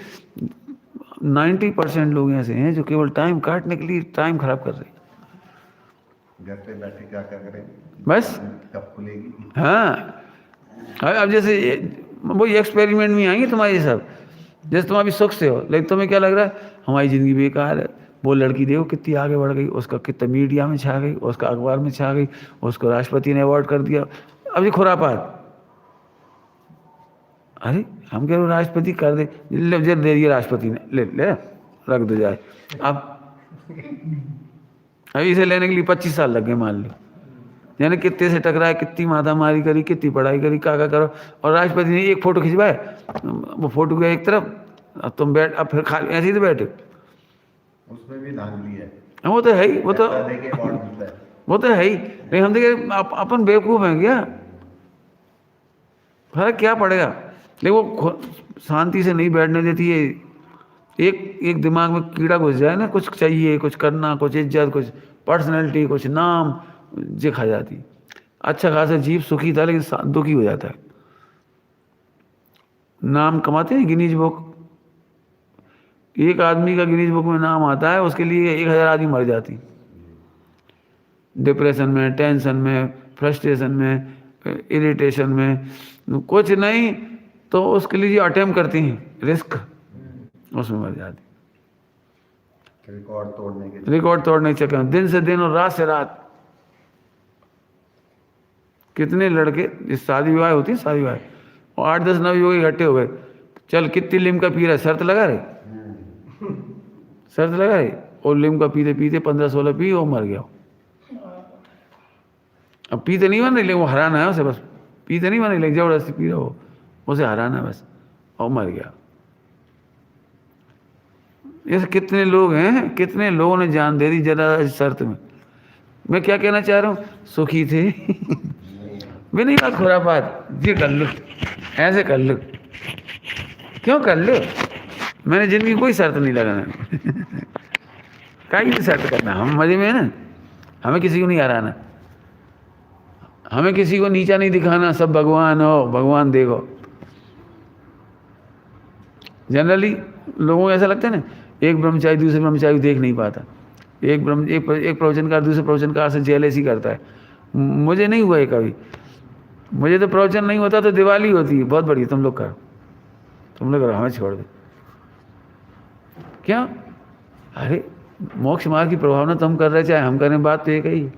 90% लोग ऐसे हैं जो केवल टाइम काटने के लिए टाइम खराब कर रहे हैं। घर पे बैठे क्या क्या करें, बस कब खुलेगी? हाँ, अब जैसे वही एक्सपेरिमेंट में आएंगे तुम्हारे ये सब, जैसे तुम अभी सुख से हो लेकिन तुम्हें क्या लग रहा है हमारी ज़िंदगी बेकार है, वो लड़की देखो कितनी आगे बढ़ गई, उसका कितना मीडिया में छा गई, उसका अखबार में छा गई, उसको राष्ट्रपति ने अवार्ड कर दिया। अब ये खुरापात, अरे हम कह रहे राष्ट्रपति कर दे, ले दे दिया राष्ट्रपति ने, ले ले रख दो जाए। अब अभी इसे लेने के लिए 25 साल लग गए मान लो, यानी कितने से टकराए, कितनी माथा मारी करी, कितनी पढ़ाई करी, क्या करो, और राष्ट्रपति ने एक फोटो खिंचवाए, वो फोटो गया एक तरफ, अब तुम बैठ, अब फिर खाली ऐसे ही तो बैठे। उसमें भी धांधली है, वो तो है ही, वो तो पैसा देके अवार्ड मिलता है। वो तो है ही, लेकिन हम देखे अपन बेवकूफ़ हैं क्या, फर्क क्या पड़ेगा। लेकिन वो शांति से नहीं बैठने देती है, एक दिमाग में कीड़ा घुस जाए ना, कुछ चाहिए, कुछ करना, कुछ इज्जत, कुछ पर्सनैलिटी, कुछ नाम, जे खा जाती। अच्छा खासा जीव सुखी था लेकिन दुखी हो जाता है। नाम कमाते हैं गिनीज बुक, एक आदमी का गिनीज बुक में नाम आता है, उसके लिए 1000 आदमी मर जाती, डिप्रेशन में, टेंशन में, फ्रस्ट्रेशन में, इरिटेशन में, कुछ नहीं तो उसके लिए अटेम्प्ट करती हैं, रिस्क, उसमें मर जाती। रिकॉर्ड तोड़ने के लिए, रिकॉर्ड तोड़ने के चक्कर, दिन से दिन और रात से रात। कितने लड़के, इस शादी विवाह होती है, शादी विवाह, और 8-10 नवयुवक इकट्ठे हो गए, चल कितनी लिम्का पी रहा है, शर्त लगा रहे, शर्त लगा रहे, और लिम्का पीते पीते 15-16 पी, वो मर गया। अब पीते नहीं बन रही, लेकिन वो हराना है उसे, बस पीते नहीं बन रही, लेकिन जबरदस्ती पी रहा हो, उसे हराना है बस, और मर गया। ऐसे कितने लोग हैं, कितने लोगों ने जान दे दी जरा शर्त में। मैं क्या कहना चाह रहा हूँ, सुखी थे भी नहीं बात खुरापात, ये कर लो, ऐसे कर लो, क्यों कर लो, मैंने जिंदगी कोई शर्त नहीं लगाना कहीं शर्त करना, हम मजे में है ना, हमें किसी को नहीं हराना, हमें किसी को नीचा नहीं दिखाना, सब भगवान हो, भगवान देखो। जनरली लोगों को ऐसा लगता है ना, एक ब्रह्मचारी दूसरे ब्रह्मचारी देख नहीं पाता, एक प्रवचनकार दूसरे प्रवचनकार से जेलसी करता है। मुझे नहीं हुआ है कभी, मुझे तो प्रवचन नहीं होता तो दिवाली होती है, बहुत बढ़िया, तुम लोग करो, तुम लोग करो, हमें छोड़ दो। क्या, अरे मोक्ष मार्ग की प्रभावना तुम कर रहे, चाहे हम करें, बात तो एक ही,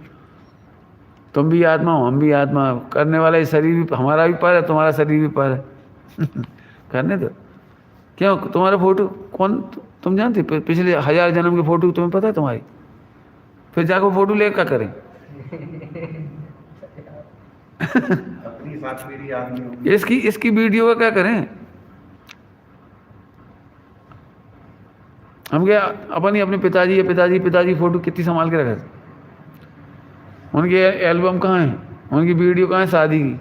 तुम भी आत्मा हो, हम भी आत्मा, करने वाला ये शरीर भी, हमारा भी पर है, तुम्हारा शरीर भी पर है करने दो। क्यों, तुम्हारा फोटो कौन, तुम जानते पिछले 1000 जन्म के फोटो तुम्हें पता है तुम्हारी, फिर जाकर फोटो ले क्या करें अपनी 7 पीढ़ी आदमी, इसकी वीडियो का क्या करें हम, क्या अपन ही अपने पिताजी फोटो कितनी संभाल के रखे थे, उनके एल्बम कहाँ है, उनकी वीडियो कहाँ है शादी की,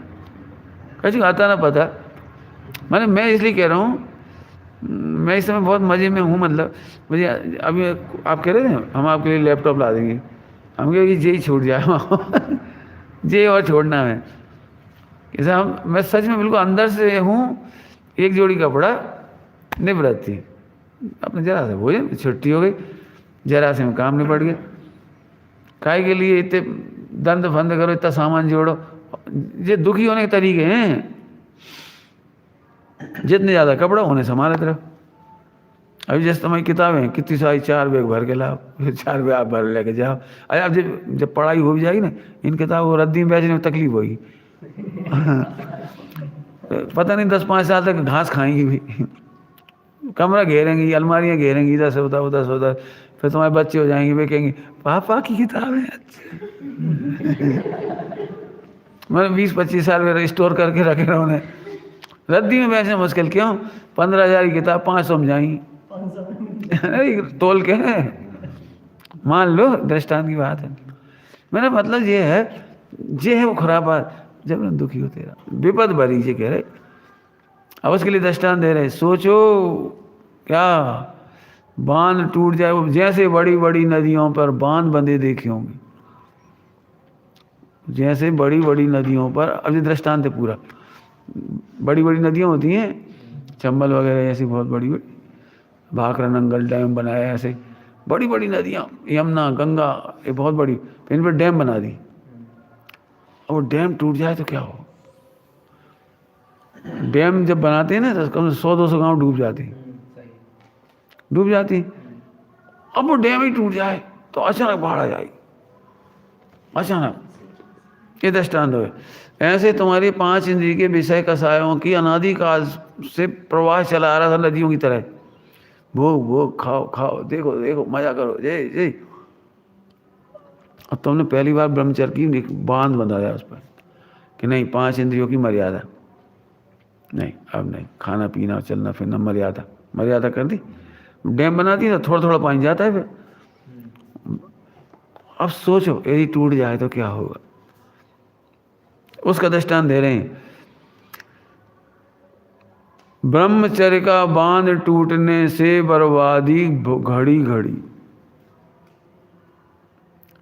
कैसे आता ना पता। मैं इसलिए कह रहा हूँ, मैं इस समय बहुत मज़े में हूँ, मतलब मुझे अभी आप कह रहे थे हम आपके लिए लैपटॉप ला देंगे, हम कह ये ही छूट जाए जे और छोड़ना है ऐसा। मैं सच में बिल्कुल अंदर से हूँ, एक जोड़ी कपड़ा निवृत्ति, अपने जरा से भोजन, छुट्टी हो गई, जरा से में काम निपट गया। काय के लिए इतने दंड फंद करो, इतना सामान जोड़ो, ये दुखी होने के तरीके हैं। जितने ज़्यादा कपड़ा होने संभालते रहो। अभी जैसे तुम्हारी किताबें कितनी सारी, 4 बैग भर के लाओ, फिर 4 बैग आप भर लेके जाओ। अरे अब जब पढ़ाई हो भी जाएगी ना, इन किताबों को रद्दी में बेचने में तकलीफ होगी। पता नहीं 10-5 साल तक घास खाएंगी भी, कमरा घेरेंगी, अलमारियाँ घेरेंगी, इधर से उधर से उधर। फिर तुम्हारे बच्चे हो जाएंगे, वे कहेंगे पापा की किताबें। मैंने 20-25 साल में स्टोर करके रखे रहा उन्हें, रद्दी में बेचना मुश्किल क्यों? 15,000 की किताब 500 में जाएंगी। 500 तोल के मान लो, दृष्टांत की बात है। मेरा मतलब ये है वो खुरापात। जब न दुखी हो तेरा विपद भरी जी कह रहे, अब उसके लिए दृष्टांत दे रहे। सोचो क्या बांध टूट जाए, वो जैसे बड़ी बड़ी नदियों पर बांध बंधे देखे होंगे, जैसे बड़ी बड़ी नदियों पर। अब ये दृष्टांत है पूरा। बड़ी बड़ी नदियाँ होती हैं, चंबल वगैरह ऐसी बहुत बड़ी बड़ी, भाखरा नंगल डैम बनाया ऐसे बड़ी बड़ी नदियाँ, यमुना गंगा, ये बहुत बड़ी, फिर इन पर डैम बना दी। और वो डैम टूट जाए तो क्या हो? डैम जब बनाते हैं ना तो कम से 100-200 गांव डूब जाते हैं, डूब जाती। अब वो डैम ही टूट जाए तो अचानक बाढ़ आ जाएगी, अचानक। ये दृष्टांत है। ऐसे तुम्हारे 5 इंद्रिय के विषय कसायों की अनादि काल से प्रवाह चला आ रहा था नदियों की तरह। वो खाओ खाओ, देखो देखो, मजा करो, जय जय। अब तुमने पहली बार ब्रह्मचर्य की बांध बंधाया उस पर कि नहीं, 5 इंद्रियों की मर्यादा नहीं, अब नहीं, खाना पीना चलना फिरना मर्यादा कर दी, डैम बना दी तो थोड़ा थोड़ा पानी जाता है। फिर अब सोचो यदि टूट जाए तो क्या होगा? उसका दृष्टांत दे रहे हैं। ब्रह्मचर्य का बांध टूटने से बर्बादी घड़ी घड़ी।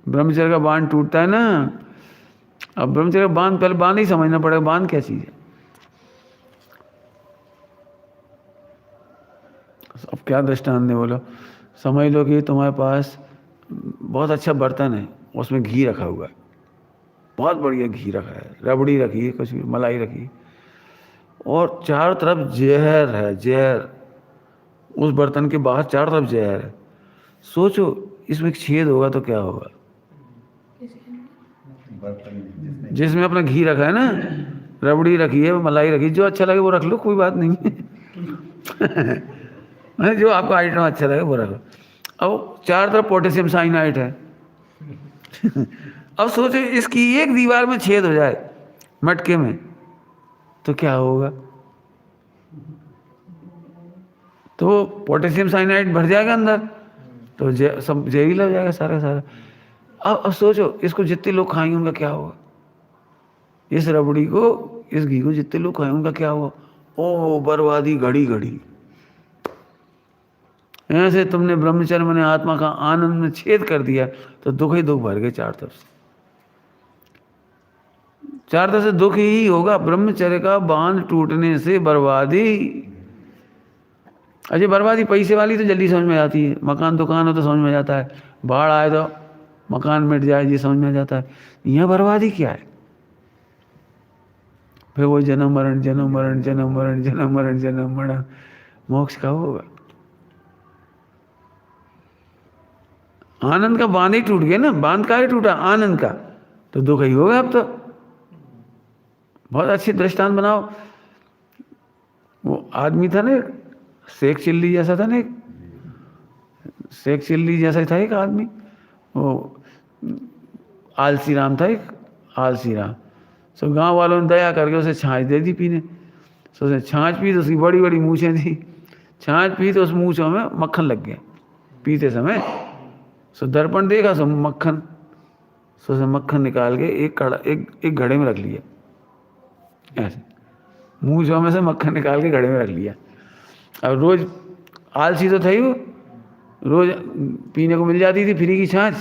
ब्रह्मचर्य का बांध टूटता है ना, अब ब्रह्मचर्य का बांध, पहले बांध ही समझना पड़ेगा, बांध क्या चीज है। अब क्या दृष्टांत ने बोलो, समझ लो कि तुम्हारे पास बहुत अच्छा बर्तन है, उसमें घी रखा हुआ है, बहुत बढ़िया घी रखा है, रबड़ी रखी है, कुछ भी मलाई रखी है, और चारों तरफ जहर है, जहर। उस बर्तन के बाहर चारों तरफ जहर है। सोचो इसमें एक छेद होगा तो क्या होगा? जिसमें अपना घी रखा है ना, रबड़ी रखी है, मलाई रखी, जो अच्छा लगे वो रख लो, कोई बात नहीं है। जो आपको आइटम अच्छा लगे वो रखो। अब चारों तरफ पोटेशियम साइनाइड है। अब सोचो इसकी एक दीवार में छेद हो जाए मटके में तो क्या होगा? तो पोटेशियम साइनाइड भर जाएगा अंदर, तो सब जहरीला हो जाएगा सारा सारा। अब सोचो इसको जितने लोग खाएंगे उनका क्या होगा? इस रबड़ी को, इस घी को जितने लोग खाएंगे उनका क्या होगा? ओ बर्बादी घड़ी घड़ी। ऐसे तुमने ब्रह्मचर्य मैंने आत्मा का आनंद में छेद कर दिया तो दुख ही दुख भर गए चार तरफ से। चार तरफ से दुख ही होगा। ब्रह्मचर्य का बांध टूटने से बर्बादी। अजय बर्बादी पैसे वाली तो जल्दी समझ में आती है, मकान दुकान हो तो समझ में जाता है, बाढ़ आए तो मकान मिट जाए ये समझ में जाता है। यहाँ बर्बादी क्या है? फिर वो जन्म मरण जन्म मरण जन्म मरण जन्म मरण जन्म मरण, मोक्ष कब होगा? आनंद का बांध ही टूट गया ना। बांध का ही टूटा, आनंद का, तो दुख ही होगा। अब तो बहुत अच्छी दृष्टांत बनाओ। वो आदमी था ना, शेख चिल्ली जैसा था ना, शेख चिल्ली जैसा था एक आदमी, वो आलसी राम था, एक आलसी राम। सो गांव वालों ने दया करके उसे छाछ दे दी पीने। सो उसने छाछ पी तो उसकी बड़ी बड़ी मूछें थी, छाछ पी तो उस मूछों में मक्खन लग गया पीते समय। सो दर्पण देखा, सो मक्खन, सो उसे मक्खन निकाल के एक घड़े में रख लिया, ऐसे मूछों में से मक्खन निकाल के घड़े में रख लिया। अब रोज आलसी तो था ही वो, रोज पीने को मिल जाती थी फ्री की छाछ,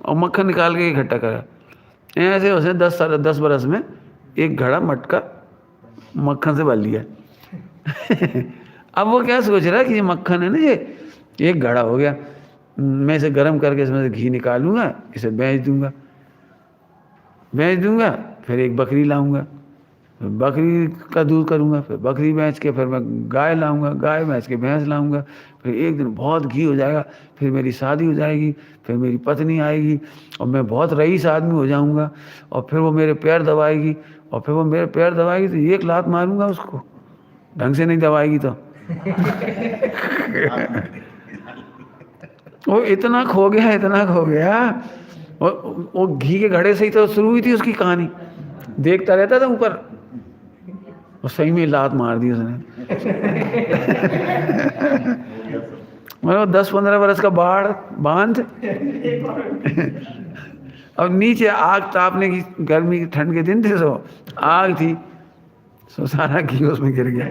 और मक्खन निकाल के इकट्ठा करा। ऐसे उसने 10 बरस में एक घड़ा मटका मक्खन से भर लिया। अब वो क्या सोच रहा है कि ये मक्खन है ना, ये एक घड़ा हो गया, मैं इसे गर्म करके इसमें से घी निकालूंगा, इसे बेच दूंगा, फिर एक बकरी लाऊंगा, बकरी का दूध करूंगा, फिर बकरी बेच के फिर मैं गाय लाऊंगा, गाय बेच के भैंस लाऊंगा, फिर एक दिन बहुत घी हो जाएगा, फिर मेरी शादी हो जाएगी, फिर मेरी पत्नी आएगी और मैं बहुत रईस आदमी हो जाऊंगा, और फिर वो मेरे पैर दबाएगी, और फिर वो मेरे पैर दबाएगी तो एक लात मारूंगा उसको, ढंग से नहीं दबाएगी तो। वो इतना खो गया, वो घी के घड़े से ही तो शुरू हुई थी उसकी कहानी, देखता रहता था ऊपर, और सही में लात मार दी उसने। मतलब 10-15 वर्ष का बांध अब नीचे आग तापने की, गर्मी की ठंड के दिन थे, सो आग थी, सो सारा घी उसमें गिर गया।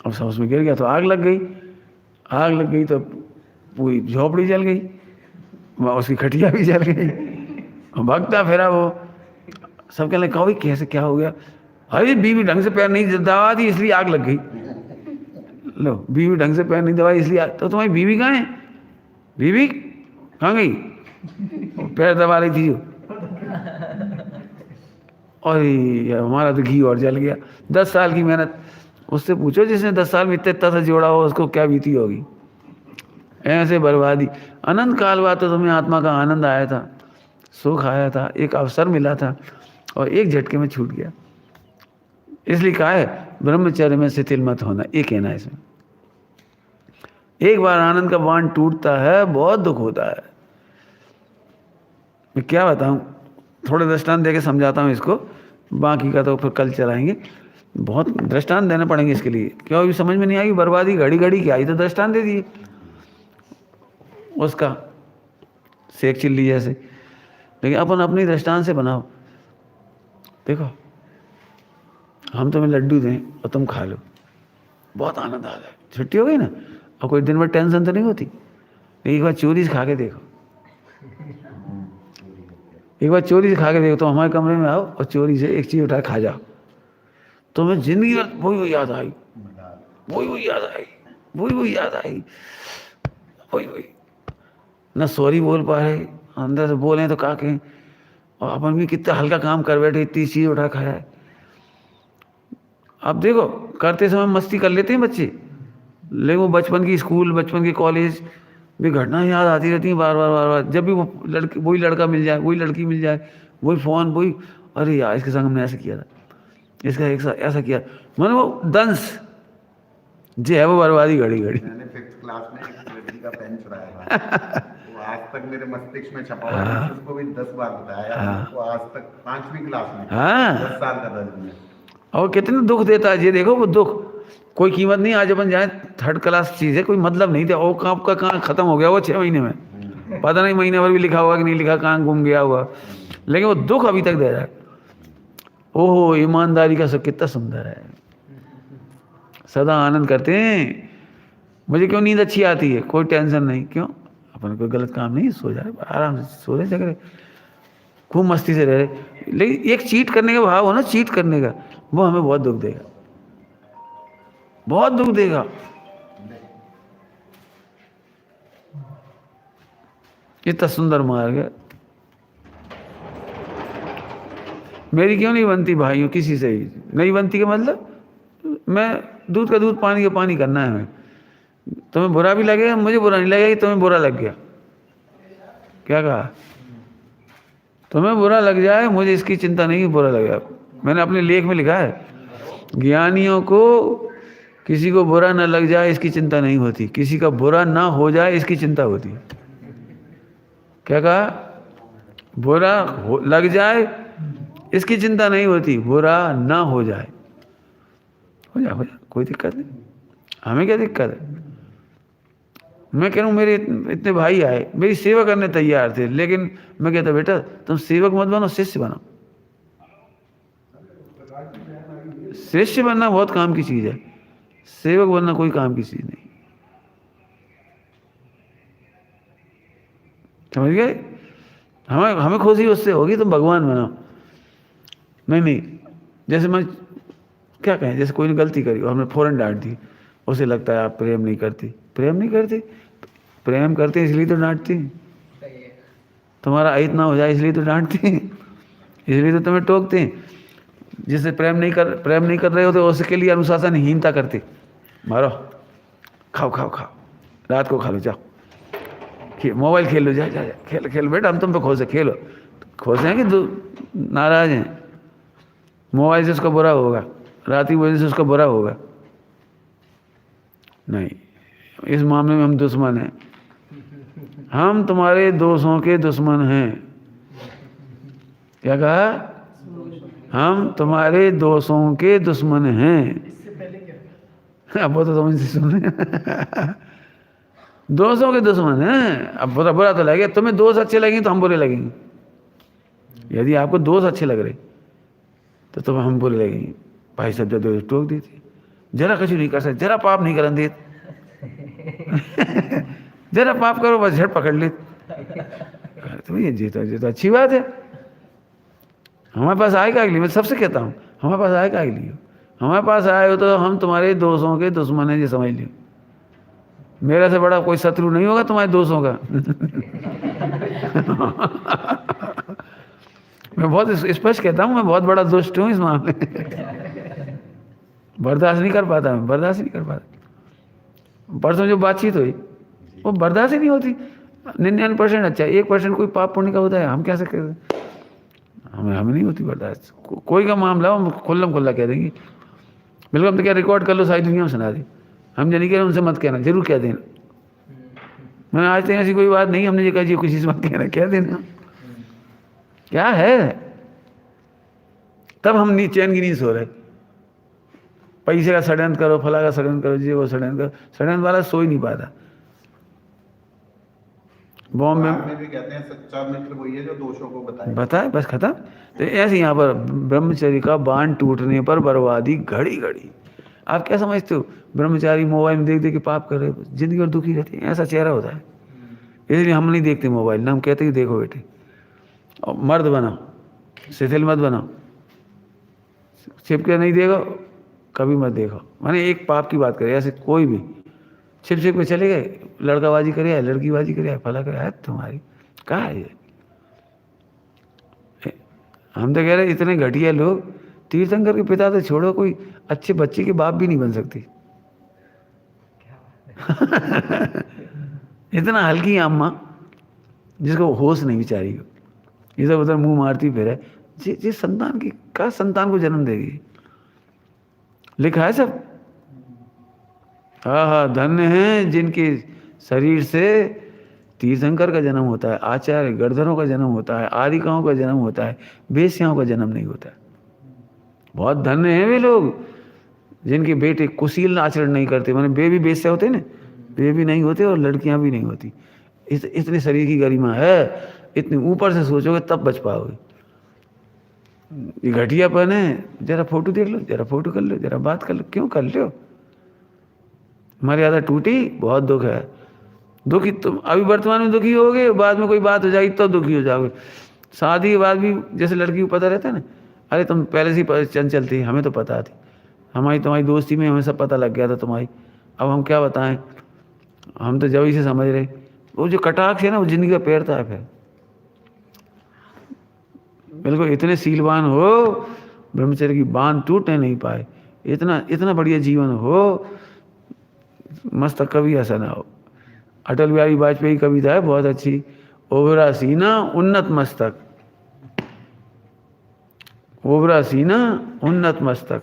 अब सब उसमें गिर गया तो आग लग गई तो पूरी झोपड़ी जल गई, उसकी खटिया भी जल गई, भागता फिरा वो। सब कहने लगे कैसे क्या हो गया? अरे बीवी ढंग से पैर नहीं दबा दी इसलिए आग लग गई। लो, बीवी ढंग से पैर नहीं दबाई इसलिए तो तुम्हारी बीवी कहाँ है? बीवी कहाँ गई? पैर दबा रही थी जो। और हमारा तो घी और जल गया। 10 साल की मेहनत, उससे पूछो जिसने 10 साल में इतना सा जोड़ा हो उसको क्या बीती होगी। ऐसे बर्बादी। अनंत काल बाद तो तुम्हें आत्मा का आनंद आया था, सुख आया था, एक अवसर मिला था, और एक झटके में छूट गया। इसलिए कहा है ब्रह्मचर्य में शिथिल मत होना, एक है ना इसमें। एक बार आनंद का बांध टूटता है, बहुत दुख होता है। मैं क्या बताऊं, थोड़े दृष्टांत देके समझाता हूं इसको, बाकी का तो फिर कल चलाएंगे। बहुत दृष्टांत देने पड़ेंगे इसके लिए, क्यों अभी समझ में नहीं आएगी। बर्बादी घड़ी घड़ी की आई तो दृष्टांत दे दिए उसका, शेख चिल्ली जैसे। लेकिन अपन अपनी दृष्टांत से बनाओ। देखो, हम तुम्हें लड्डू दें और तुम खा लो, बहुत आनंद आ जाए, छुट्टी हो गई ना, और कोई दिन भर टेंशन तो नहीं होती। एक बार चोरी से खा के देखो, तो हमारे कमरे में आओ और चोरी से एक चीज़ उठा खा जाओ, तुम्हें जिंदगी में वही याद आई, वही याद आई। ना सॉरी बोल पा रहे, अंदर से बोले तो क्या कहें। और अपन भी कितना हल्का काम कर बैठे, इतनी चीज़ उठा खाया है। अब देखो, करते समय मस्ती कर लेते हैं बच्चे, लेकिन वो बचपन की स्कूल, बचपन की कॉलेज भी घटना याद आती रहती हैं बार बार। जब भी वही लड़का मिल जाए, वही लड़की मिल जाए, वही फ़ोन, वही, अरे यार इसके संग हमने ऐसा किया था, इसका एक ऐसा किया, मैंने वो दंश जो है वो बर्बादी घड़ी घड़ी। मैंने 5th क्लास में एक लड़की का पेन चुराया था, वो आज तक मेरे मस्तिष्क में छपा हुआ है। उसको भी 10 बार बताया, वो आज तक 5वीं क्लास में 10 साल का दर्द में। और कितने दुख देता है ये देखो, वो दुख कोई कीमत नहीं। आज अपन जाए 3rd क्लास चीज़ है, कोई मतलब नहीं था। वो का कहाँ ख़त्म हो गया वो 6 महीने में, पता नहीं महीने भर भी लिखा हुआ कि नहीं लिखा, कहाँ गुम गया हुआ, लेकिन वो दुख अभी तक दे रहा है। ओहो, ईमानदारी का सब कितना सुंदर है, सदा आनंद करते हैं। मुझे क्यों नींद अच्छी आती है, कोई टेंशन नहीं, क्यों अपन कोई गलत काम नहीं, सो जाए आराम से, सो रहे जगह खूब मस्ती से रह रहे। लेकिन एक चीट करने का भाव हो ना, चीट करने का, वो हमें बहुत दुख देगा, बहुत दुख देगा। इतना सुंदर मार्ग है, मेरी क्यों नहीं बनती भाइयों, किसी से ही नहीं बनती। का मतलब मैं दूध का दूध, पानी का पानी करना है हमें। तुम्हें बुरा भी लगेगा, मुझे बुरा नहीं लगेगा कि तुम्हें बुरा लग गया। क्या कहा? तुम्हें बुरा लग जाए, मुझे इसकी चिंता नहीं कि बुरा लगेगा। मैंने अपने लेख में लिखा है, ज्ञानियों को किसी को बुरा ना लग जाए इसकी चिंता नहीं होती, किसी का बुरा ना हो जाए इसकी चिंता होती है। क्या कहा? बुरा लग जाए इसकी चिंता नहीं होती, बुरा ना हो जाए। हो जाए कोई दिक्कत नहीं, हमें क्या दिक्कत है। मैं कह रहा हूँ, मेरे इतने भाई आए, मेरी सेवा करने तैयार थे, लेकिन मैं कहता बेटा तुम सेवक मत बनो, शिष्य बनो। शिष्य बनना बहुत काम की चीज़ है, सेवक बनना कोई काम की चीज़ नहीं। समझ गए? हमें खुशी उससे होगी तुम भगवान बनो। नहीं, जैसे मैं क्या कहें, जैसे कोई ने गलती करी और हमने फौरन डांट दी, उसे लगता है आप प्रेम नहीं करती। प्रेम नहीं करती, प्रेम करते इसलिए तो डांटती। सही है। तुम्हारा अहित ना हो जाए इसलिए तो डांटती, इसलिए तो तुम्हें टोकते। जिससे प्रेम नहीं कर रहे होते उसके लिए अनुशासनहीनता करती। मारो, खाओ खाओ खाओ, रात को खा लो, जाओ मोबाइल खेल लो, जा जा खेल खेल बेटा, हम तुम पे खुश है, खेलो। खुश हैं कि नाराज हैं? मोबाइल से उसका बुरा होगा, रात की वजह से उसका बुरा होगा? नहीं, इस मामले में हम दुश्मन हैं। हम तुम्हारे दोषों के दुश्मन हैं। क्या कहा? हम तुम्हारे दोषों के दुश्मन हैं। इससे पहले क्या? अब वो तो समझ से सुन रहे दोषों के दुश्मन हैं। अब बुरा तो लगे, तुम्हें दोष अच्छे लगेंगे तो हम बुरे लगेंगे। यदि आपको दोष अच्छे लग रहे तो तुम्हें हम बुरे लगेंगे। भाई सब जब टोक देते, जरा कुछ नहीं कर सकते, जरा पाप नहीं करन देते जरा पाप करो बस झट पकड़ ले। तो ये जीता अच्छी बात है। हमारे पास आएगा अगली, मैं सबसे कहता हूँ हमारे पास आएगा अगली। हमारे पास आए हो तो हम तुम्हारे दोषों के दुश्मन हैं, ये समझ लियो। मेरा से बड़ा कोई शत्रु नहीं होगा तुम्हारे दोषों का मैं बहुत स्पष्ट कहता हूँ, मैं बहुत बड़ा दुष्ट हूँ इस मामले में बर्दाश्त नहीं कर पाता, मैं बर्दाश्त नहीं कर पाता। परसों जो बातचीत हुई वो बर्दाश्त ही नहीं होती। 99% अच्छा, 1% कोई पाप पुण्य का होता है। हम कैसे करें? हमें नहीं होती बर्दाश्त। कोई का मामला हो हम खुल्लम खुल्ला कह देंगे, बिल्कुल। हम तो क्या रिकॉर्ड कर लो, सारी दुनिया में सुना दी। हम जो नहीं कह रहे उनसे मत कहना, जरूर कह देना। मैंने आज तक ऐसी कोई बात नहीं हमने ये कहा जी किसी से मत कहना, कह देना। क्या है? तब हम चैन की नींद सो रहे। पैसे का षड्यंत्र करो, फला का षड्यंत्र करो, जी वो षड्यंत्र करो। षड्यंत्र वाला सो ही नहीं पाता। बॉम्बे में भी कहते हैं सच्चा मित्र वही है जो दोषों को बताए, बस खत्म। तो ऐसे यहाँ पर ब्रह्मचर्य का बांध टूटने पर बर्बादी घड़ी घड़ी। आप क्या समझते हो? ब्रह्मचारी मोबाइल में देख देख के पाप कर रहे, जिंदगी और दुखी रहती है, ऐसा चेहरा होता है। इसलिए हम नहीं देखते मोबाइल ना, हम कहते कि देखो बेटे, और मर्द बनाओ, शिथिल मत बनाओ, छिप के नहीं देखो, कभी मत देखो। मैंने एक पाप की बात करी, ऐसे कोई भी छिप छिप के चले गए, लड़काबाजी करे, लड़कीबाजी करे, फला करे, है तुम्हारी कहाँ है ये? हम तो कह रहे इतने घटिया लोग, तीर्थंकर के पिता तो छोड़ो, कोई अच्छे बच्चे के बाप भी नहीं बन सकती इतना हल्की अम्मा जिसको होश नहीं बेचारी को, इधर उधर मुंह मारती फिर है। जिस संतान की का संतान को जन्म देगी, लिखा है सब। हाँ, धन्य हैं जिनके शरीर से तीर्थंकर का जन्म होता है, आचार्य गणधरों का जन्म होता है, आदिकाओं का जन्म होता है, वेश्याओं का जन्म नहीं होता है। बहुत धन्य हैं वे लोग जिनके बेटे कुशील आचरण नहीं करते। मैंने वे भी वेश्या होते ना, वे भी नहीं होते और लड़कियां भी नहीं होती। इतने शरीर की गरिमा है, इतनी ऊपर से सोचोगे तब बच पाओगे। ये घटियापन है। जरा फोटो देख लो, जरा फोटो कर लो, जरा बात कर लो, क्यों कर लो? मर्यादा टूटी, बहुत दुख है। दुखी तुम अभी वर्तमान में दुखी होगे, बाद में कोई बात हो जाएगी तो दुखी हो जाओगे। शादी के बाद भी जैसे लड़की को पता रहता है ना, अरे तुम पहले से ही चंचल थी, हमें तो पता थी, हमारी तुम्हारी दोस्ती में हमें सब पता लग गया था तुम्हारी, अब हम क्या बताएं, हम तो जब ही से समझ रहे। वो जो कटाक्ष है ना, वो जिंदगी का पेड़ता है। फिर बिल्कुल इतने सीलवान हो, ब्रह्मचर्य की बांध टूटने नहीं पाए, इतना बढ़िया जीवन हो, मस्तक कभी ऐसा ना हो। अटल बिहारी वाजपेयी कविता है बहुत अच्छी, ओबरा सीना उन्नत मस्तक, ओबरा सीना उन्नत मस्तक।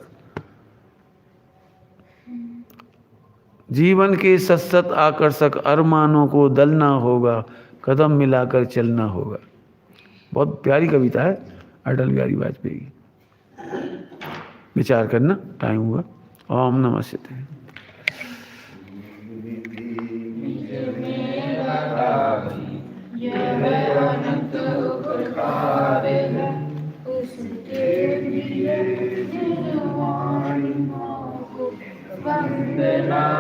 जीवन के सतसत आकर्षक अरमानों को दलना होगा, कदम मिलाकर चलना होगा। बहुत प्यारी कविता है अटल बिहारी वाजपेयी की। विचार करना, टाइम हुआ। ओम नमः शिवाय। वंदना।